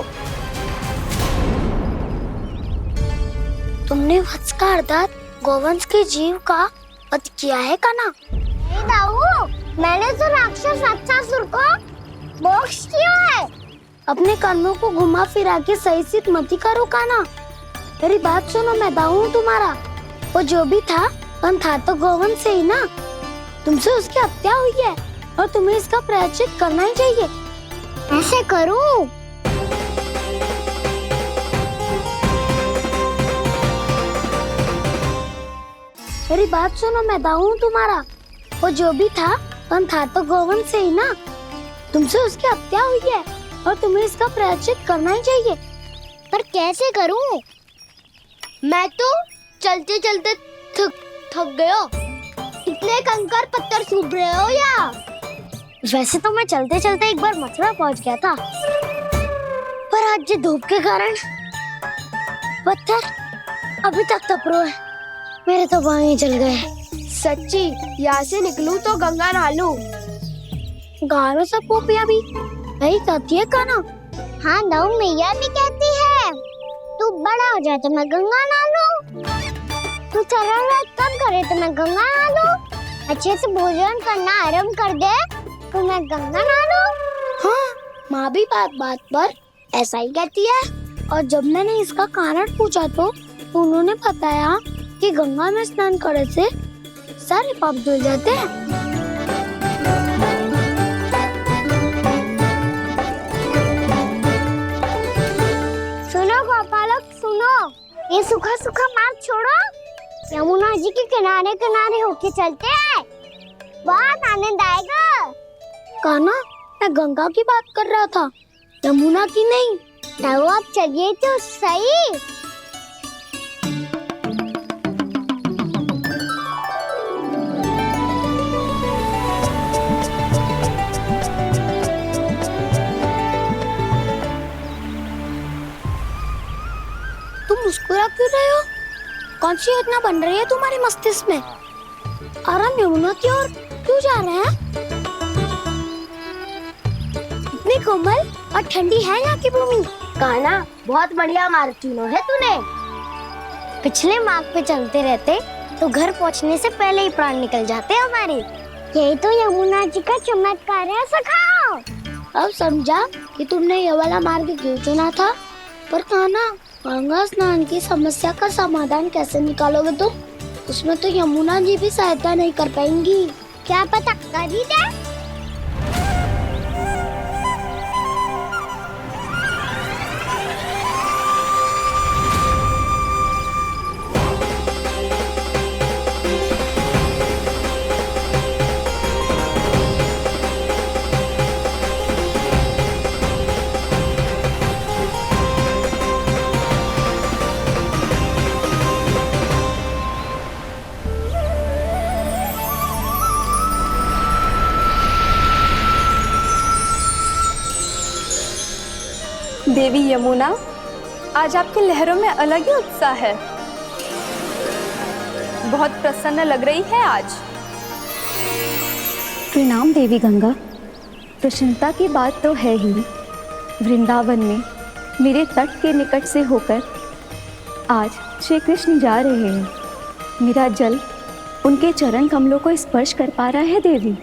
तुमने वत्स का अर्थात गौवंश के जीव का वध किया है कान्हा? नहीं दाऊ, मैंने तो राक्षस वत्सासुर को मोक्ष किया है। अपने कर्मों को घुमा फिरा के सही सिद्ध मत करो कान्हा। मेरी बात सुनो, मैं दाऊ हूँ तुम्हारा। वो जो भी था पर था तो गौवंश से ही ना। तुमसे उसकी हत्या हुई है और तुम्हें इसका प्रायश्चित करना ही चाहिए। ऐसे करूं? मेरी बात सुनो, मैं दाऊ हूँ तुम्हारा। वो जो भी था पर था तो गौवंश से ही ना। तुमसे उसकी हत्या हुई है और तुम्हें इसका प्रायश्चित करना ही चाहिए। पर कैसे करूं? मैं तो चलते चलते थक गया। इतने कंकर पत्थर सूख रहे हो या? वैसे तो मैं चलते चलते एक बार मथुरा पहुंच गया था, पर आज ये धूप के कारण पत्थर अभी तक तपरो है, मेरे तो बाएं जल गए। सच्ची, यहाँ से निकलूं तो गंगा नहा लूं। गारो सब पोपी अभी नहीं कहती है काना। हाँ नौ मैया भी कहती है, तू बड़ा हो जाए तो मैं गंगा नहा लूं, तू चरण व्रत कम करे तो मैं गंगा नहा लूं, अच्छे से भोजन करना आरंभ कर दे तो मैं गंगा नहा लूं। हाँ, माँ भी बात बात पर ऐसा ही कहती है। और जब मैंने इसका कारण पूछा तो उन्होंने बताया कि गंगा में स्नान करने से सारे पाप धुल जाते हैं। सुनो गोपालक सुनो, ये सूखा सूखा मार्ग छोड़ो, यमुना जी के किनारे किनारे होके चलते हैं, बहुत आनंद आएगा। कान्हा, मैं गंगा की बात कर रहा था, यमुना की नहीं। तो आप चलिए तो सही। तुम मुस्कुरा क्यों रहे हो? कौन सी योजना बन रही है तुम्हारे मस्तिष्क में? और हम यमुना की ओर क्यों जा रहे हैं? इतनी कोमल और ठंडी है यहाँ की भूमि। कान्हा, बहुत बढ़िया मार्ग चुना है तूने। पिछले मार्ग पे चलते रहते तो घर पहुँचने से पहले ही प्राण निकल जाते हमारे। यही तो यमुना जी का चमत्कार है सखाओ। अब समझा कि तुमने ये वाला मार्ग क्यों चुना था। पर कान्हा, गंगा स्नान की समस्या का समाधान कैसे निकालोगे तुम? उसमें तो यमुना जी भी सहायता नहीं कर पाएंगी। क्या पता कर ही दे। देवी यमुना, आज आपकी लहरों में अलग ही उत्साह है, बहुत प्रसन्न लग रही है आज। प्रणाम देवी गंगा। प्रसन्नता की बात तो है ही। वृंदावन में मेरे तट के निकट से होकर आज श्री कृष्ण जा रहे हैं। मेरा जल उनके चरण कमलों को स्पर्श कर पा रहा है देवी।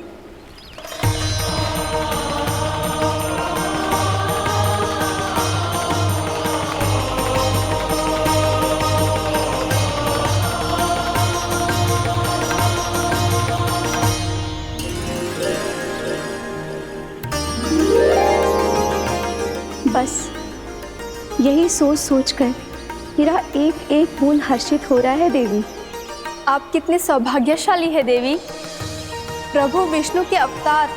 बस यही सोच सोचकर मेरा एक एक बूंद हर्षित हो रहा है देवी। आप कितने सौभाग्यशाली है देवी। प्रभु विष्णु के अवतार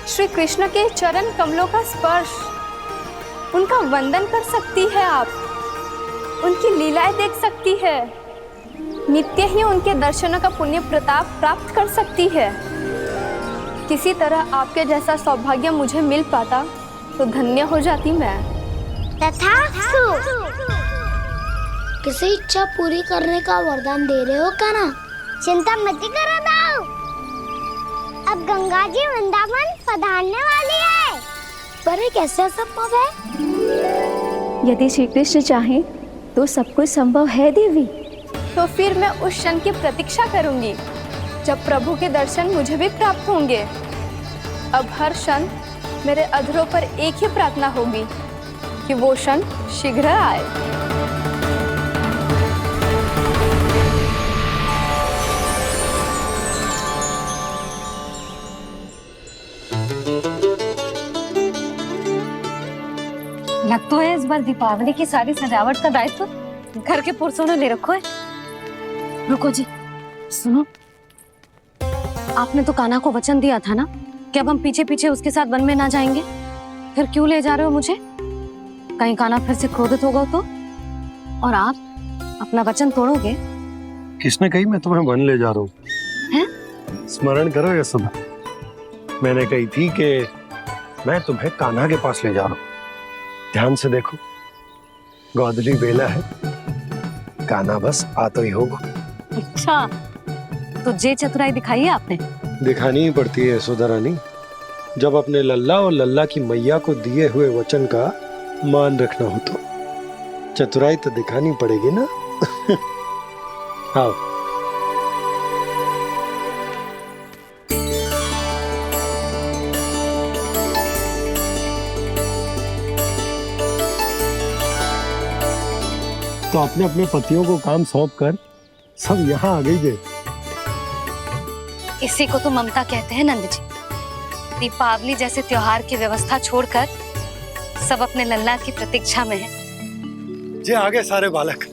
श्री कृष्ण के चरण कमलों का स्पर्श, उनका वंदन कर सकती है आप, उनकी लीलाएं देख सकती है, नित्य ही उनके दर्शनों का पुण्य प्रताप प्राप्त कर सकती है। किसी तरह आपके जैसा सौभाग्य मुझे मिल पाता तो धन्य हो जाती मैं। तथास्तु। किसी इच्छा पूरी करने का वरदान दे रहे हो कान्हा? चिंता मत करो दाऊ, अब गंगा जी वृंदावन पधारने वाली है। पर ये कैसे संभव है? यदि श्री कृष्ण चाहे तो सब कुछ संभव है देवी। तो फिर मैं उस क्षण की प्रतीक्षा करूंगी जब प्रभु के दर्शन मुझे भी प्राप्त होंगे। अब हर क्षण मेरे अधरों पर एक ही प्रार्थना होगी कि वो क्षण शीघ्र आए। लग तो है इस बार दीपावली की सारी सजावट का दायित्व घर के पुरुषों ने ले रखो है। रुको जी, सुनो, आपने तो कान्हा को वचन दिया था ना कि अब हम पीछे पीछे उसके साथ वन में ना जाएंगे। फिर क्यों ले जा रहे हो मुझे? कहीं कान्हा फिर से क्रोधित होगा तो? और आप अपना वचन तोड़ोगे? किसने कही मैं तुम्हें वन ले जा रहा हूँ? स्मरण करो ये सब। मैंने कही थी कि मैं तुम्हें कान्हा के पास ले जा रहा हूँ। ध्यान से देखो, गोदली बेला है, गाना बस आ तो ही होगा। अच्छा, तो जे चतुराई दिखाई है आपने? दिखानी ही पड़ती है यशोदा रानी, जब अपने लल्ला और लल्ला की मैया को दिए हुए वचन का मान रखना हो तो चतुराई तो दिखानी पड़ेगी ना। आओ। तो अपने अपने पतियों को काम सौंप कर सब यहाँ आ गई थे। इसी को तो ममता कहते हैं नंद जी। दीपावली जैसे त्योहार की व्यवस्था छोड़कर सब अपने लल्ला की प्रतीक्षा में हैं। जे आगे सारे बालक।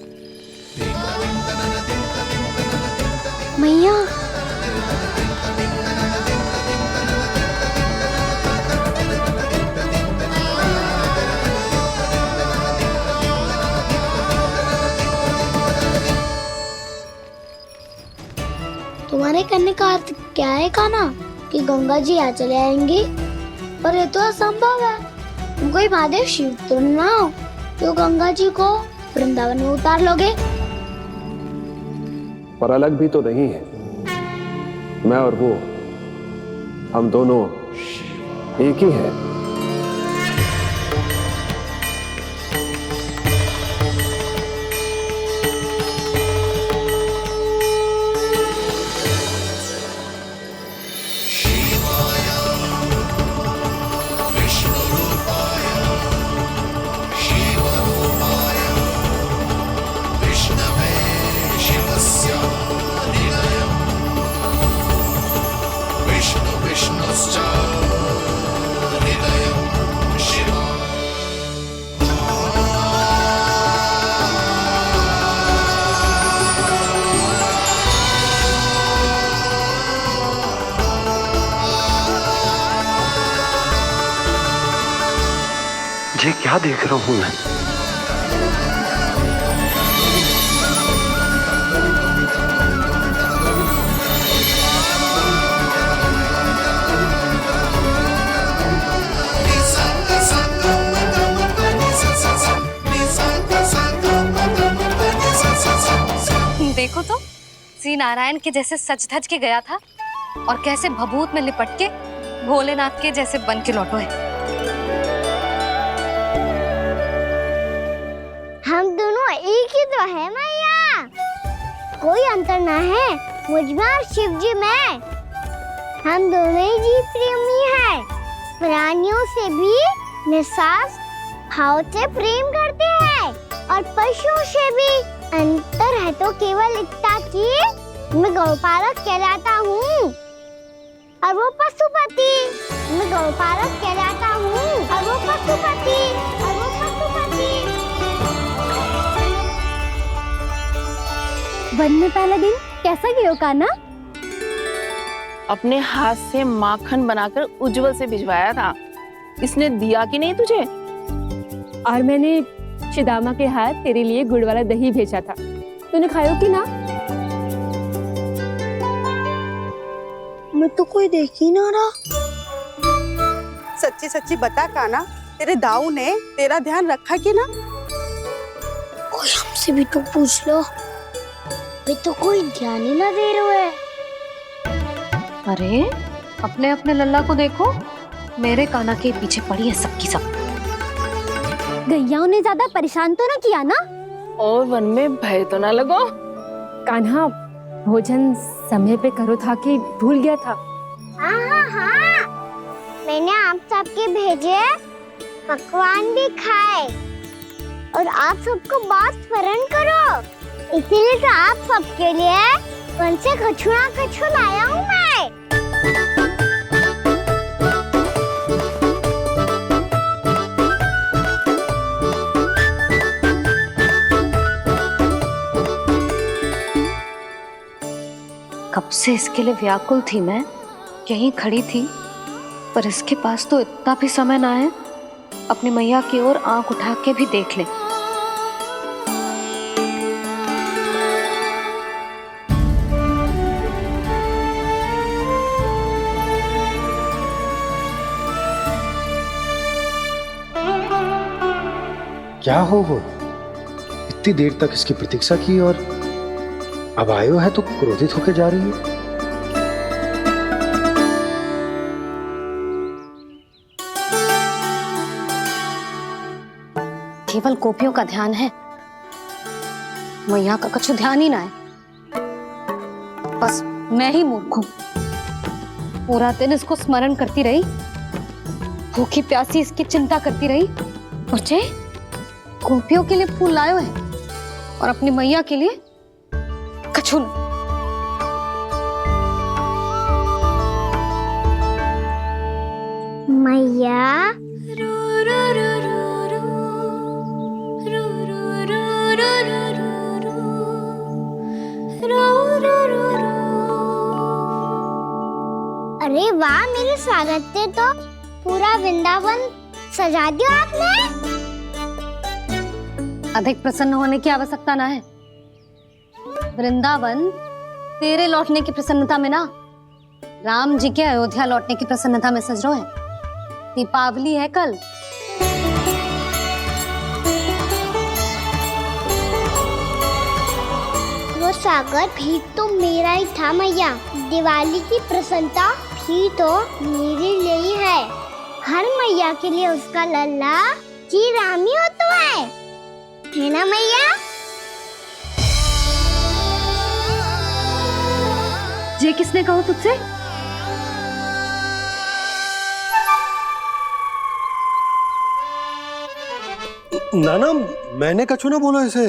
मैया तुम्हारे करने का अर्थ क्या है कान्हा? कि गंगा जी यहाँ चले आएंगे? पर ये तो असंभव है। तुम कोई महादेव शिव तो ना हो तो गंगा जी को वृंदावन में उतार लोगे? पर अलग भी तो नहीं है। मैं और वो, हम दोनों एक ही हैं। ये क्या देख रहा हूँ मैं? देखो तो श्री नारायण के जैसे सज धज के गया था और कैसे भभूत में लिपट के भोलेनाथ के जैसे बन के लौटो है। हम दोनों एक ही तो है मैया, कोई अंतर ना है मुझ में और शिव जी में। हम दोनों ही जीव प्रेमी हैं, प्राणियों से भी निस्वार्थ भाव से प्रेम करते हैं और पशुओं से भी। अंतर है तो केवल इतना कि मैं गौपालक कहलाता हूँ और वो पशुपति। मैं गौपालक कहलाता हूँ और वो पशुपति। वन में पहला दिन कैसा गया कान्हा? अपने हाथ से माखन बनाकर उज्जवल से भिजवाया था। इसने दिया कि नहीं तुझे? और मैंने शिदामा के हाथ तेरे लिए गुड़ वाला दही भेजा था, तूने खाया कि ना? मैं तो कोई देख ही ना रहा। सच्ची सच्ची बता कान्हा, तेरे दाऊ ने तेरा ध्यान रखा कि ना? कोई हमसे भी तो पूछ लो, वे तो कोई ध्यान ही ना दे रहे हैं। अरे अपने अपने लल्ला को देखो, मेरे कान्हा के पीछे पड़ी है सबकी सब। गैयाओं ने ज्यादा परेशान तो ना किया ना? और वन में भय तो ना लगो? कान्हा भोजन समय पे करो था कि भूल गया था? हाँ, मैंने आप सबके भेजे पकवान भी खाए और आप सबको बात स्मरण करो, इसीलिए तो आप सबके लिए वन से कछु लाया हूँ मैं। कब से इसके लिए व्याकुल थी मैं, यहीं खड़ी थी, पर इसके पास तो इतना भी समय ना है अपनी मैया की ओर आंख उठा के भी देख ले। क्या हो इतनी देर तक इसकी प्रतीक्षा की और अब आयो है तो क्रोधित होकर जा रही है। केवल गोपियों का ध्यान है, मैया का कुछ ध्यान ही ना है। बस मैं ही मूर्ख हूं, पूरा दिन इसको स्मरण करती रही, भूखी प्यासी इसकी चिंता करती रही। मुझे गोपियों के लिए फूल लायो है और अपनी मैया के लिए कछु नहीं। मैया अरे वाह, मेरे स्वागत पे तो पूरा वृंदावन सजा दिया आपने। अधिक प्रसन्न होने की आवश्यकता ना है। वृंदावन तेरे लौटने की प्रसन्नता में ना, राम जी के अयोध्या लौटने की प्रसन्नता में सज रहे हैं। दीपावली है कल। वो स्वागत भी तो मेरा ही था मैया। दिवाली की प्रसन्नता भी तो मेरे लिए ही है। हर मैया के लिए उसका लल्ला जी राम ही होता है ना मैया? ये किसने कहा तुझसे? नाना, मैंने कछु ना बोला इसे।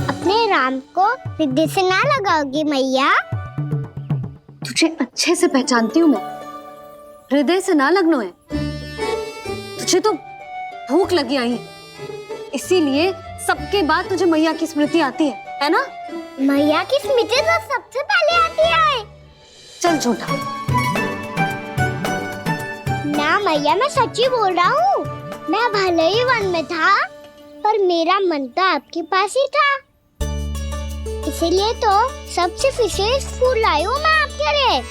अपने राम को हृदय से ना लगाओगी मैया? तुझे अच्छे से पहचानती हूँ मैं, हृदय से ना लगनो है। तुझे तो भूख लगी आई है, इसीलिए सबके बाद तुझे मैया की स्मृति आती है ना? मैया की स्मृति तो सबसे पहले आती है। चल झूठा। ना मैया, मैं सच्ची बोल रहा हूँ। मैं भले ही वन में था, पर मेरा मन तो आपके पास ही था। इसीलिए तो सबसे विशेष फूल लाई हूँ मैं आपके लिए।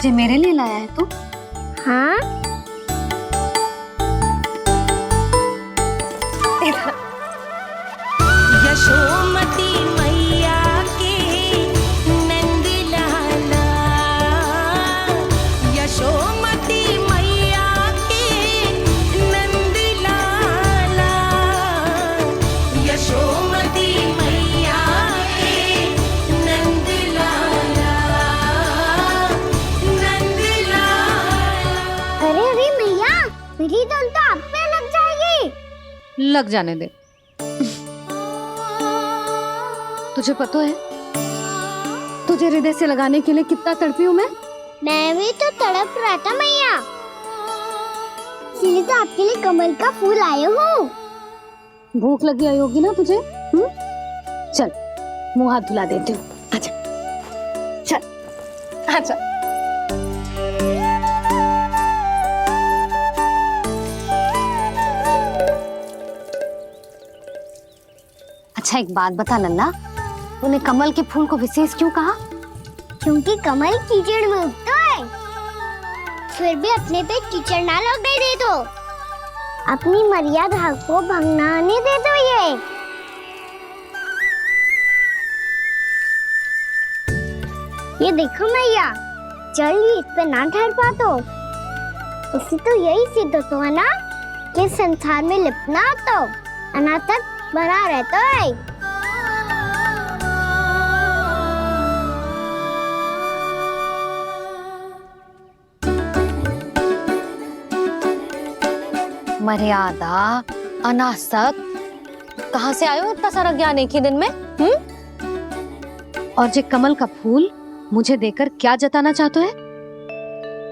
ये मेरे लिए लाया है तू? हाँ। यशोमती मैया के नंद लाला, यशोमती मैया के नंद लाला, यशोमती मैया के नंद लाला, नंद लाला। अरे अरे मैया, मेरी धुन तो आप पे लग जाएगी। लग जाने दे। तुझे पता है तुझे हृदय से लगाने के लिए कितना तड़पी हूँ मैं? मैं भी तो तड़प रहा था मैया, इसलिए तो आपके लिए कमल का फूल आया हूँ। भूख लगी आई होगी ना तुझे? चल मुंह हाथ धुला देती हूँ। आजा चल आजा। अच्छा एक बात बता लल्ला, तूने कमल के फूल को विशेष क्यों कहा? क्योंकि कमल कीचड़ में उगता है, फिर भी अपने पे कीचड़ ना लगने दे दो। अपनी मर्यादा को भंग ना आने दे दो। ये देखो मैया, जल भी इस पे ना ठहर पा तो इससे तो यही सिद्ध होता है ना कि संसार में लिपना तो अनाथ तक बना रहता है। मर्यादा, अनासक्त, कहाँ से आयो इतना सारा ज्ञान एक ही दिन में? और ये कमल का फूल मुझे देकर क्या जताना चाहते है?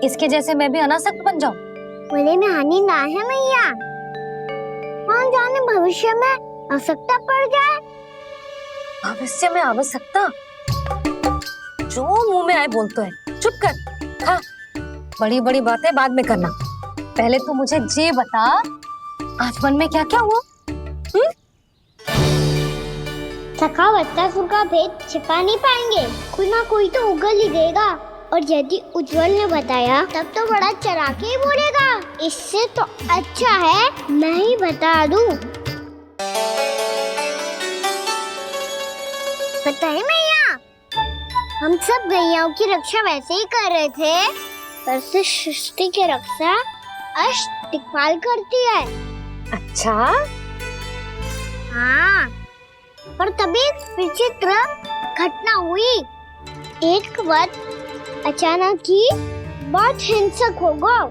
इसके जैसे मैं भी अनासक्त बन जाऊं? बोले में हानि ना है मैया, कौन जाने भविष्य में आवश्यकता पड़ जाए। भविष्य में आवश्यकता? जो मुंह में आए बोलते हैं। चुप कर। हाँ, बड़ी बड़ी बातें बाद में करना, पहले तो मुझे ये बता आज वन में क्या क्या हुआ? सखा वत्सासुर का भेद छिपा नहीं पाएंगे, कोई ना कोई तो उगल ही देगा। और यदि उज्जवल ने बताया तब तो बड़ा चला के ही बोलेगा। इससे तो अच्छा है मैं ही बता दूं। पता है मैया, हम सब गैयाओं की रक्षा वैसे ही कर रहे थे, पर से सृष्टि की रक्षा अष्टदिक्पाल करती है। अच्छा? हाँ, पर तभी एक विचित्र घटना हुई। एक वक्त अचानक ही बहुत हिंसक हो गया,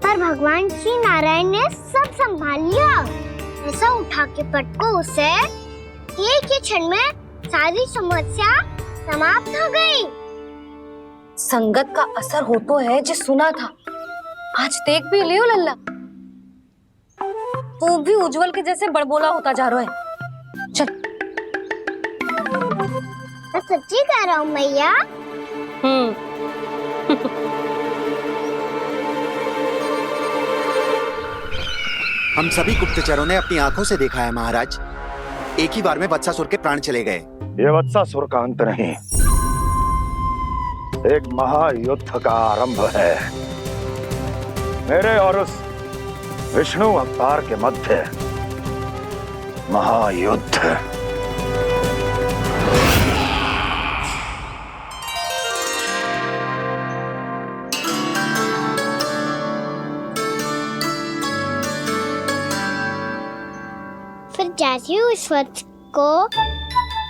पर भगवान श्री नारायण ने सब संभाल लिया। ऐसा उठा के पटको उसे, एक ही क्षण में सारी समस्या समाप्त हो गई। संगत का असर हो तो है जो सुना था, आज देख भी लियो लल्ला, तू भी उज्जवल के जैसे बड़बोला होता जा रहा है। चल। मैं सच्ची कह रहा हूँ मैया। हम सभी गुप्तचरों ने अपनी आंखों से देखा है महाराज, एक ही बार में वत्सासुर के प्राण चले गए। ये वत्सासुर का अंत नहीं, एक महायुद्ध का आरंभ है। मेरे और उस विष्णु अवतार के मध्य महायुद्ध। फिर जैसे ही उस वत्स को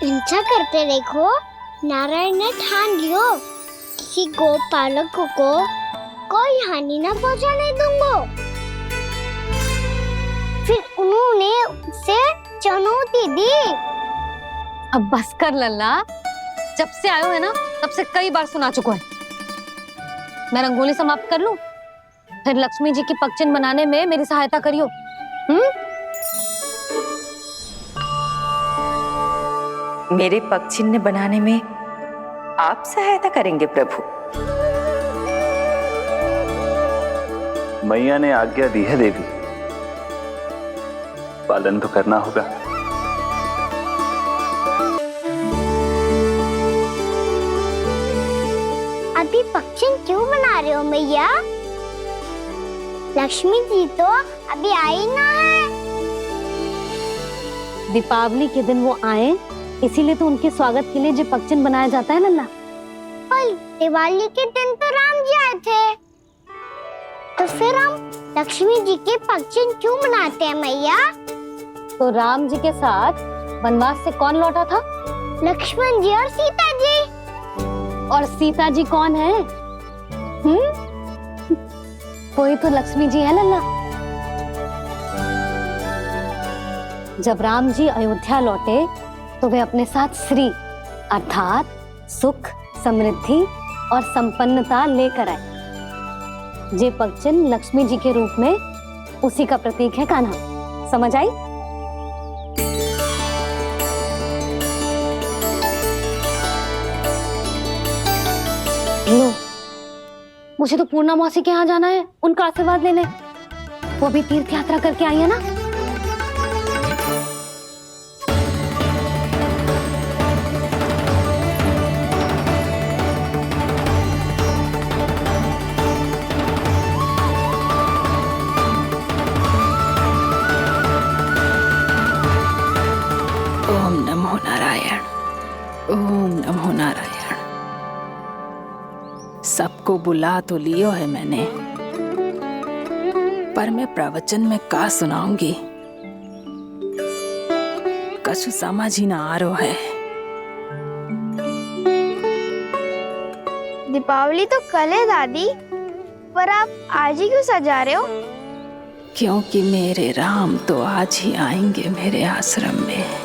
हिंसा करते देखो, नारायण ने ठान लियो किसी गोपालक को कोई हानि न पहुंचाने दूंगा। फिर उन्होंने उसे चुनौती दी। अब बस कर लल्ला, जब से आयो है ना तब से कई बार सुना चुका है। मैं रंगोली समाप्त कर लूं, फिर लक्ष्मी जी की पगचिन बनाने में मेरी सहायता करियो। मेरे पगचिन्ह बनाने में आप सहायता करेंगे प्रभु? मैया ने आज्ञा दी है देवी, पालन तो करना होगा। अभी पगचिन क्यों बना रहे हो मैया? लक्ष्मी जी तो अभी आई ना है। दीपावली के दिन वो आए, इसीलिए तो उनके स्वागत के लिए जो पगचिन बनाया जाता है लल्ला। पर दिवाली के दिन तो राम जी आए थे, तो फिर हम लक्ष्मी जी के पगचिन क्यों बनाते हैं मैया? तो राम जी के साथ वनवास से कौन लौटा था? लक्ष्मण जी और सीता जी। और सीता जी कौन है? कोई तो लक्ष्मी जी है लल्ला। जब राम जी अयोध्या लौटे तो वे अपने साथ श्री अर्थात सुख, समृद्धि और संपन्नता लेकर आए। जे पगचिन लक्ष्मी जी के रूप में उसी का प्रतीक है कान्हा। समझ आई? लो, मुझे तो पूर्णा मौसी के यहाँ जाना है, उनका आशीर्वाद लेने। वो भी तीर्थ यात्रा करके आई है ना। ओम नमो नारायण, ओम नमो नारायण। सबको बुला तो लियो है मैंने, पर मैं प्रवचन में का सुनाऊंगी, कछु समझ ही ना आ रहा है। दीपावली तो कल है दादी, पर आप आज ही क्यों सजा रहे हो? क्योंकि मेरे राम तो आज ही आएंगे मेरे आश्रम में।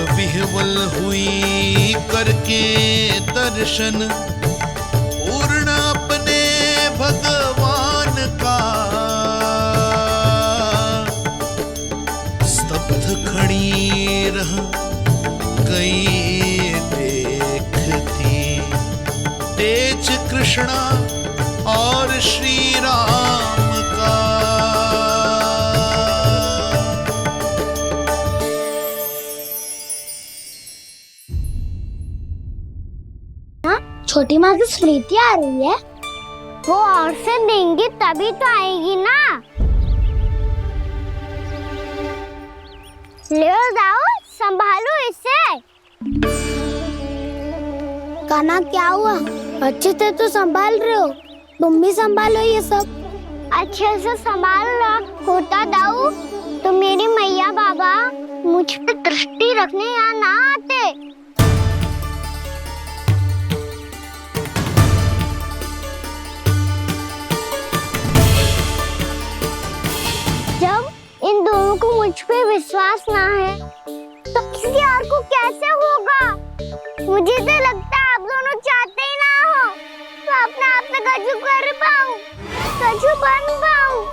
विह्वल हुई करके दर्शन, पूर्ण अपने कृष्ण और श्री राम का। छोटी माँ की स्मृति आ रही है, वो और से देंगी तभी तो आएगी ना। ले जाओ, संभालो इसे। कान्हा क्या हुआ? अच्छे से तो संभाल रहे हो, तुम भी संभालो ये सब। अच्छे से संभाल रहा होता दाऊ तो मेरी मैया बाबा मुझ पे दृष्टि रखने यहाँ ना आते। जब इन दोनों को मुझ पे विश्वास ना है तो किसी और को कैसे होगा? मुझे तो लगता है आप दोनों चाहते ही ना हो तो अपने आप में कछु कर पाऊं, कछु बन पाऊं।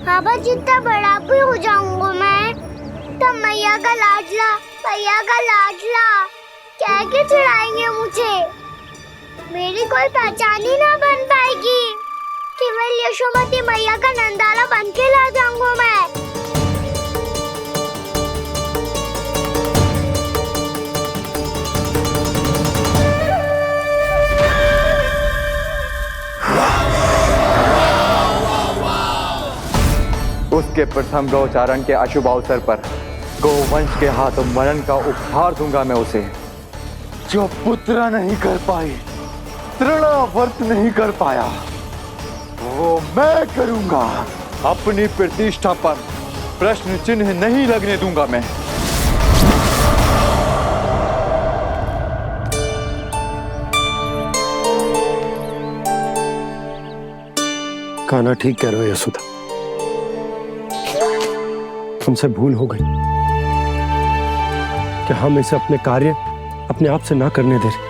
बाबा जितना बड़ा भी हो जाऊंगा मैं तब मैया का लाडला, भैया का लाडला क्या क्या चढ़ाएंगे मुझे। मेरी कोई पहचान ही ना बन पाएगी, केवल यशोमती मैया का नंदाला बन के ला जाऊंगा मैं। उसके प्रथम गौचारण के अशुभ अवसर पर गोवंश के हाथों मरण का उपहार दूंगा मैं उसे। जो पुत्र नहीं कर पाई, तृणावर्त नहीं कर पाया, वो मैं करूंगा। अपनी प्रतिष्ठा पर प्रश्न चिन्ह नहीं लगने दूंगा मैं। कान्हा ठीक कह रहे हो यशोदा, हमसे भूल हो गई कि हम इसे अपने कार्य अपने आप से ना करने दे रहे,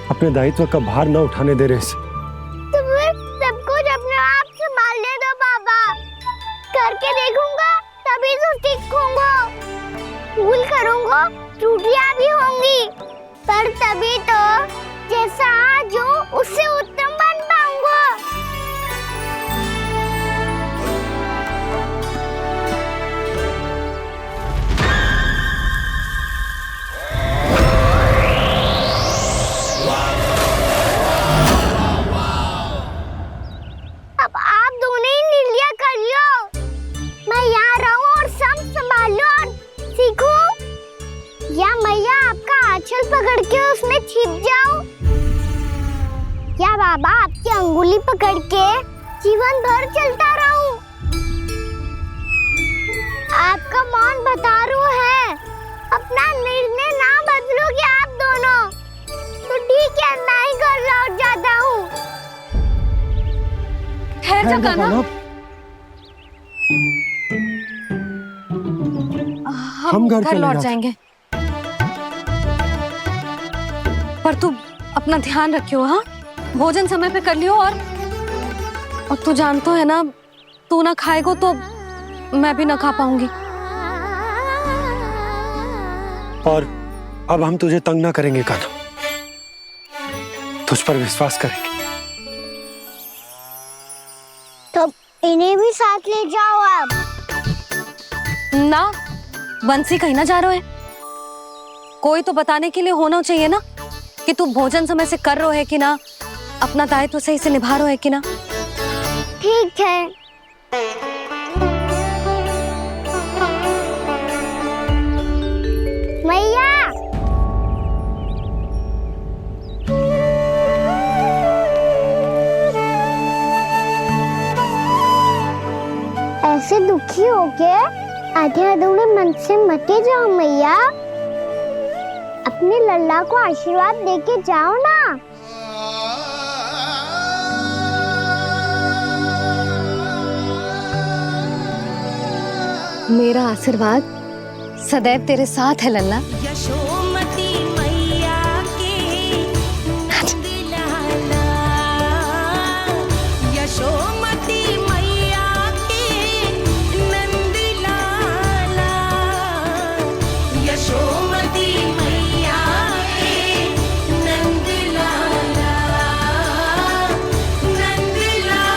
अपने दायित्व का भार ना उठाने दे रहे इसे। तो फिर सब कुछ अपने आप संभालने दो बाबा, करके देखूंगा तभी तो सीखूंगा। भूल करूंगा, त्रुटियां भी होंगी, पर तभी तो जैसा आज हूं उससे उत्तम बन पाऊंगा। पकड़ के उसमें छिप जाऊं या बाबा आपकी अंगुली पकड़ के जीवन भर चलता रहूं? आपका मौन बतारू है, अपना निर्णय ना बदलोगे आप दोनों तो ठीक है, मैं ही घर लौट जाता हूँ। ठहर जा कान्हा, हम घर लौट जाएंगे, पर तू अपना ध्यान रखियो। हाँ, भोजन समय पे कर लियो। और तू जानतो है ना, तू ना खाएगो तो मैं भी ना खा पाऊंगी। और अब हम तुझे तंग ना करेंगे कान्हा, तुझ पर विश्वास करेंगे। तो इन्हें भी साथ ले जाओ अब। ना, बंसी कहीं ना जा रहे है, कोई तो बताने के लिए होना चाहिए ना कि तू भोजन समय से कर रहे है कि ना, अपना दायित्व सही से निभा रहे है कि ना। ठीक है। मैया, ऐसे दुखी होके आधे अधूरे मन से मत जाओ मैया, अपने लल्ला को आशीर्वाद देके जाओ ना। मेरा आशीर्वाद सदैव तेरे साथ है लल्ला। यशोमती मैया के नंद लाला, यशोमती मैया के नंद लाला, यशोमती मैया के नंद लाला, नंद लाला।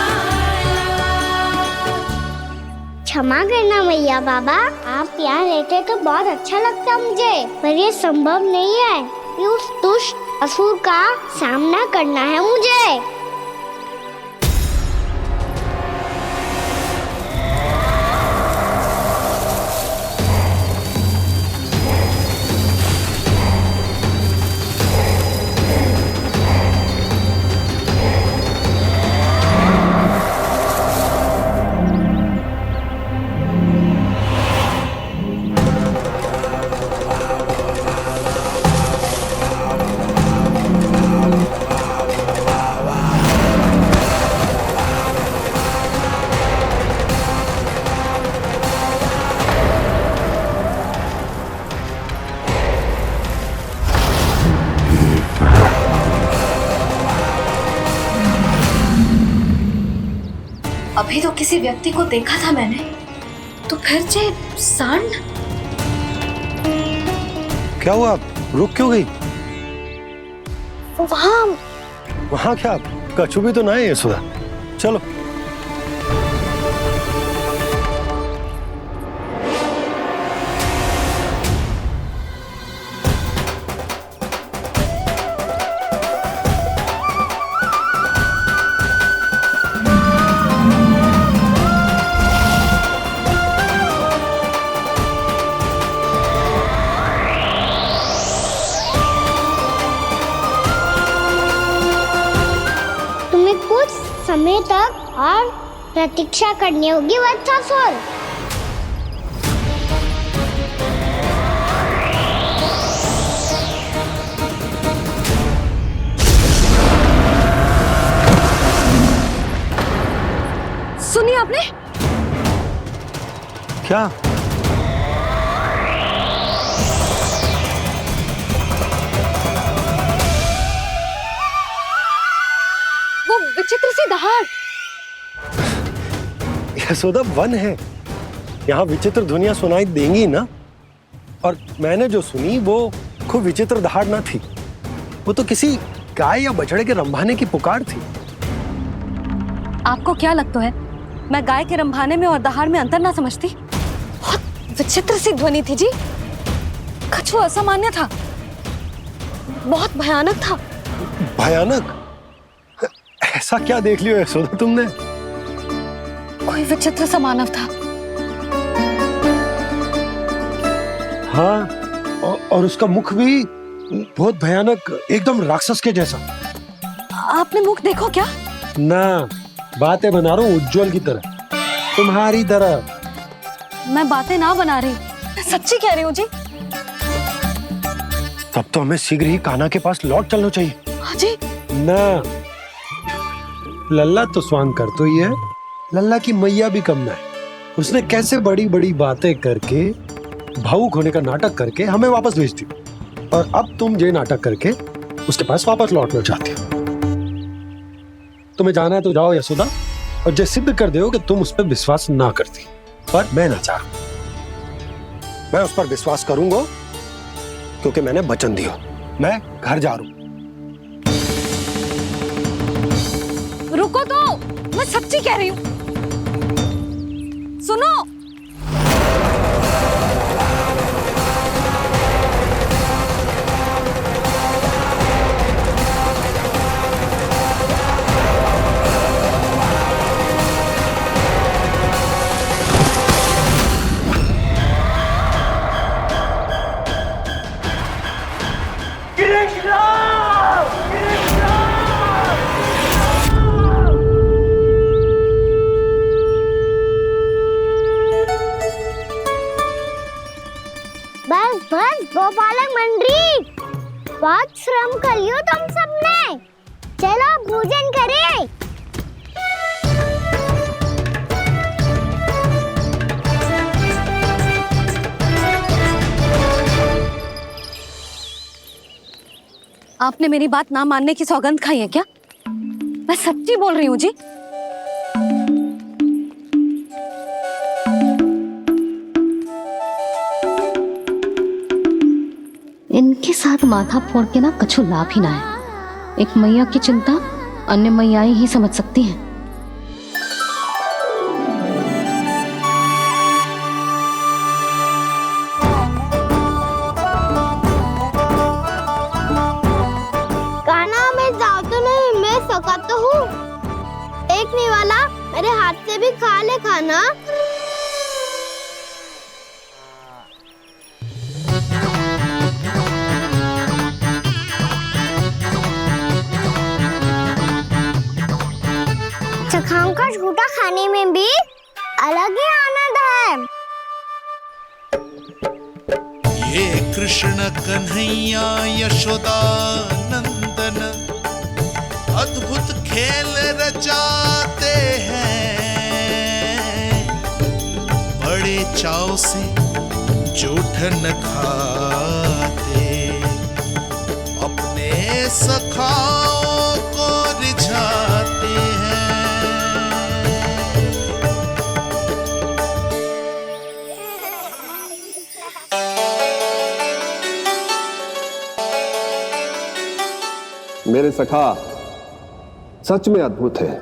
क्षमा करना मैया बाबा, आप यहाँ रहते तो बहुत अच्छा लगता मुझे, पर ये संभव नहीं है कि उस दुष्ट असुर का सामना करना है मुझे। अभी तो किसी व्यक्ति को देखा था मैंने, तो फिर से सांड। क्या हुआ, रुक क्यों गई? वहाँ क्या कछु भी तो ना है यशोदा, चलो। समय तक और प्रतीक्षा करनी होगी वत्सासुर। सुनिए आपने क्या? वो विचित्र सी दहाड़। यशोदा वन है, यहाँ विचित्र ध्वनियां सुनाई देंगी ना। और मैंने जो सुनी वो खूब विचित्र दहाड़ ना थी, वो तो किसी गाय या बछड़े के रंभाने की पुकार थी। आपको क्या लगता है मैं गाय के रंभाने में और दहाड़ में अंतर ना समझती? बहुत विचित्र सी ध्वनि थी जी, कुछ वो असामान्य था, बहुत भयानक था। भयानक? ऐसा क्या देख लियो यशोदा तुमने? कोई विचित्र सा मानव था। हाँ, और उसका मुख भी बहुत भयानक, एकदम राक्षस के जैसा। आपने मुख देखो क्या? ना, बातें बना रहा हूँ उज्जवल की तरह, तुम्हारी तरह। मैं बातें ना बना रही, मैं सच्ची कह रही हूँ जी। तब तो हमें शीघ्र ही कान्हा के पास लौट चलना चाहिए। हाँ जी। ना, लल्ला तो स्वांग कर तो ही है, लल्ला की मैया भी कम ना है। उसने कैसे बड़ी बड़ी बातें करके, भावुक होने का नाटक करके हमें वापस भेज दी, और अब तुम ये नाटक करके उसके पास वापस लौटना चाहती हो। तुम्हें जाना है तो जाओ यशोदा, और जो सिद्ध कर दो कि तुम उस पर विश्वास ना करती। पर मैं ना चाहूं, मैं उस पर विश्वास करूंगा क्योंकि मैंने वचन दिया। मैं घर जा रहा हूं। रुको तो, मैं सच्ची कह रही हूँ। सुनो, बस बस गोपालक मंडली, बहुत श्रम कर लियो तुम सबने, चलो भोजन करें। आपने मेरी बात ना मानने की सौगंध खाई है क्या? मैं सच्ची बोल रही हूँ जी। इनके साथ माथा फोड़ के ना कछु लाभ ही ना है। एक मैया की चिंता अन्य मैयाएं ही समझ सकती हैं। कान्हा मैं जाऊँ तो नहीं, मैं सका तो हूँ। एक नहीं वाला मेरे हाथ से भी खा ले खाना। चखाओं का झूठा खाने में भी अलग ही आनंद है। ये कृष्ण कन्हैया यशोदा नंदन अद्भुत खेल रचाते हैं, बड़े चाव से जूठन खाते, अपने सखाओं को रिझाते हैं। मेरे सखा सच में अद्भुत है।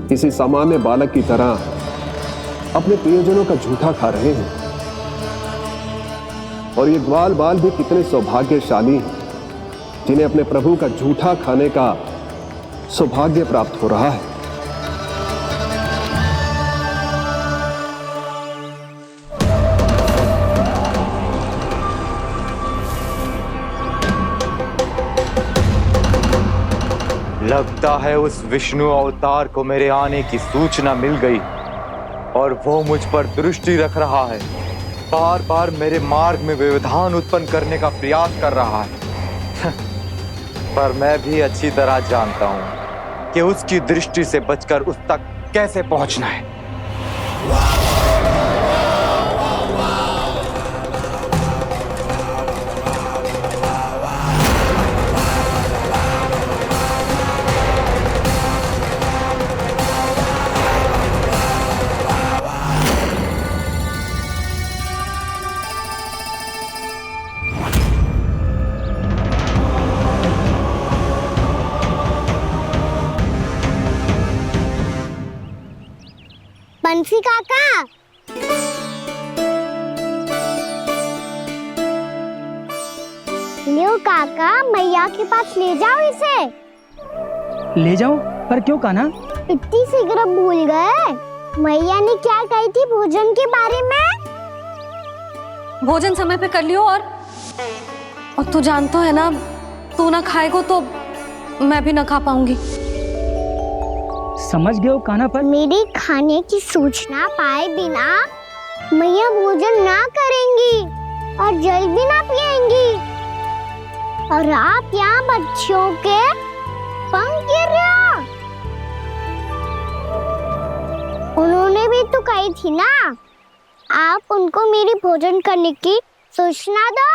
किसी सामान्य बालक की तरह अपने प्रियजनों का झूठा खा रहे हैं, और ये ग्वाल बाल भी कितने सौभाग्यशाली हैं जिन्हें अपने प्रभु का झूठा खाने का सौभाग्य प्राप्त हो रहा है। लगता है उस विष्णु अवतार को मेरे आने की सूचना मिल गई और वो मुझ पर दृष्टि रख रहा है। बार बार मेरे मार्ग में व्यवधान उत्पन्न करने का प्रयास कर रहा है। पर मैं भी अच्छी तरह जानता हूं कि उसकी दृष्टि से बचकर उस तक कैसे पहुंचना है। बंसी काका, लियो काका, मैया के पास ले जाओ इसे। ले जाओ? पर क्यों कान्हा? इतनी शीघ्र भूल गए? मैया ने क्या कही थी भोजन के बारे में? भोजन समय पे कर लियो। और तू जानता है ना, तू ना खाएगा तो मैं भी ना खा पाऊंगी। समझ गए हो कान्हा? पर मेरे खाने की सूचना पाए बिना मैया भोजन ना करेंगी और जल भी ना पिएंगी, और आप यहाँ बच्चों के पंख गिर रहे हो। उन्होंने भी तो कही थी ना, आप उनको मेरी भोजन करने की सूचना दो।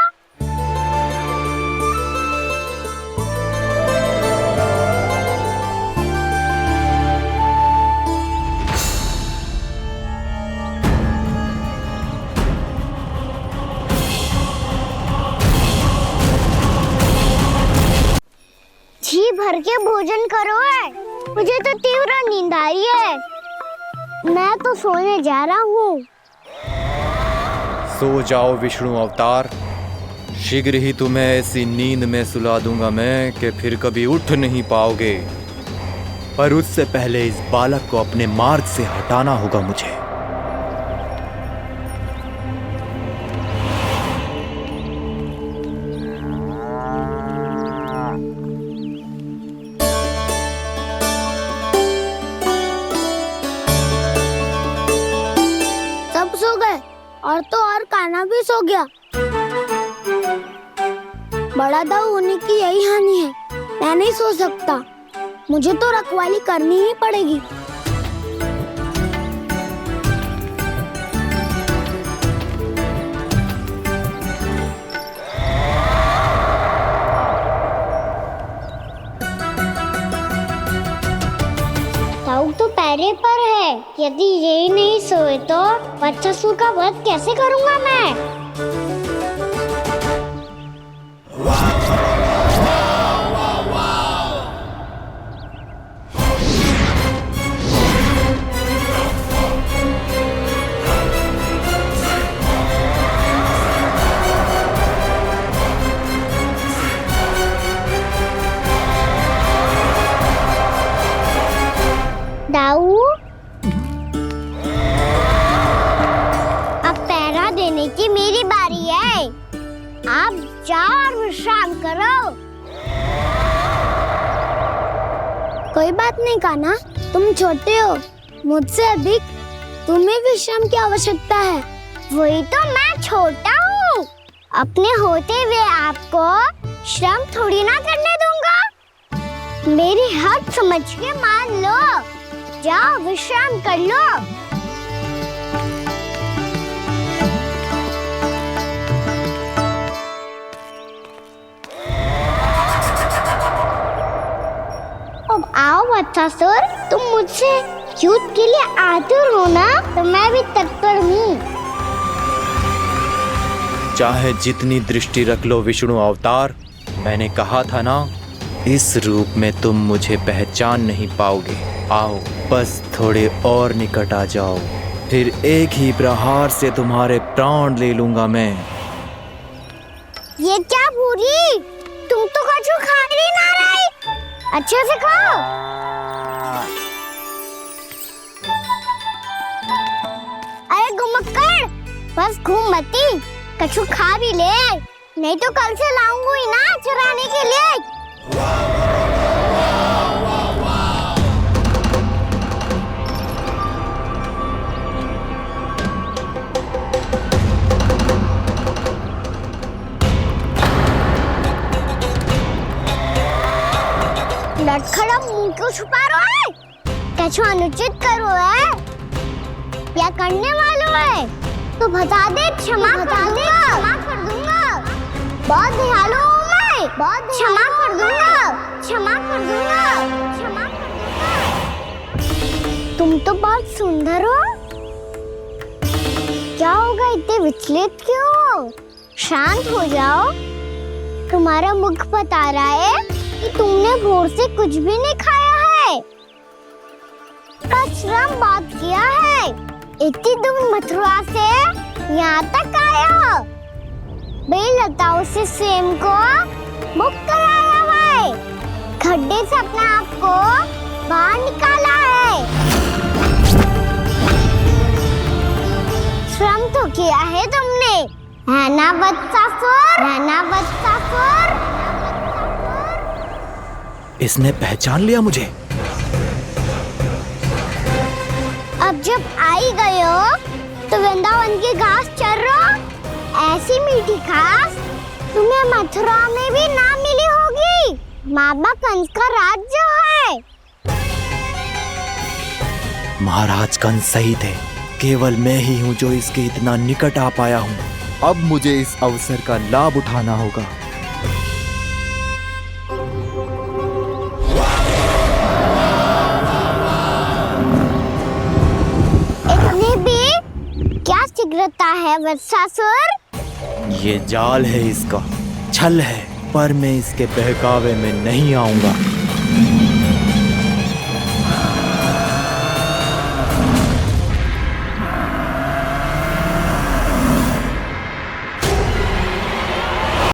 जी भर के भोजन करो है, मुझे तो तीव्र नींद आ रही है। मैं तो सोने जा रहा हूँ। सो जाओ विष्णु अवतार, शीघ्र ही तुम्हें ऐसी नींद में सुला दूंगा मैं कि फिर कभी उठ नहीं पाओगे। पर उससे पहले इस बालक को अपने मार्ग से हटाना होगा मुझे। सब सो गए और तो और कान्हा भी सो गया। बड़ा दाऊ होने की यही हानि है। मैं नहीं सो सकता, मुझे तो रखवाली करनी ही पड़ेगी। यदि ये नहीं सोए तो वत्सासुर का वध कैसे करूंगा मैं? दाऊ, अब पहरा देने की मेरी बारी है। आप जाओ और विश्राम करो। कोई बात नहीं कान्हा, तुम छोटे हो, मुझसे अधिक तुम्हें विश्राम की आवश्यकता है। वही तो मैं छोटा हूँ, अपने होते हुए आपको श्रम थोड़ी ना करने दूंगा। मेरी हद समझ के मान लो, जाओ विश्राम कर लो। अब आओ वत्सासुर, तुम मुझसे युद्ध के लिए आतुर हो ना, तो मैं भी तत्पर हूँ। चाहे जितनी दृष्टि रख लो विष्णु अवतार, मैंने कहा था ना, इस रूप में तुम मुझे पहचान नहीं पाओगे। आओ बस थोड़े और निकट आ जाओ, फिर एक ही प्रहार से तुम्हारे प्राण ले लूंगा मैं। ये क्या पूरी, तुम तो कछु खा ही ना रही, अच्छे से खाओ। अरे घुमक्कड़, बस घूम मती, कछु खा भी ले, नहीं तो कल से लाऊंगा ही ना चराने के लिए। लटखड़ा मुंह क्यों छुपा रहा है? कछु अनुचित करो है या करने वालों है तो बता दे, क्षमा कर दूंगा। बहुत दयालु हूँ मैं, बहुत क्षमा कर दूंगा। तुम तो बहुत सुंदर हो, क्या होगा, इतने विचलित क्यों हो? शांत हो जाओ, तुम्हारा मुख बता रहा है कि तुमने भोर से कुछ भी नहीं खाया है, श्रम बात किया है, इतनी दूर मथुरा से यहाँ तक आए हो, बेलताओं से स्वयं को मुक्त कराया हुआ है, खड्डे से अपने आप को बाहर निकाला है, श्रम तो किया है तुमने, है ना वत्सासुर? इसने पहचान लिया मुझे। अब जब आई गए हो तो वृंदावन की घास चर रहो, ऐसी मीठी घास तुम्हें मथुरा में भी ना मिली होगी। मामा कंस का राज्य है। महाराज कंस सही थे, केवल मैं ही हूँ जो इसके इतना निकट आ पाया हूँ। अब मुझे इस अवसर का लाभ उठाना होगा। इतनी भी क्या शीघ्रता है वत्सासुर? ये जाल है इसका, छल है, पर मैं इसके बहकावे में नहीं आऊंगा।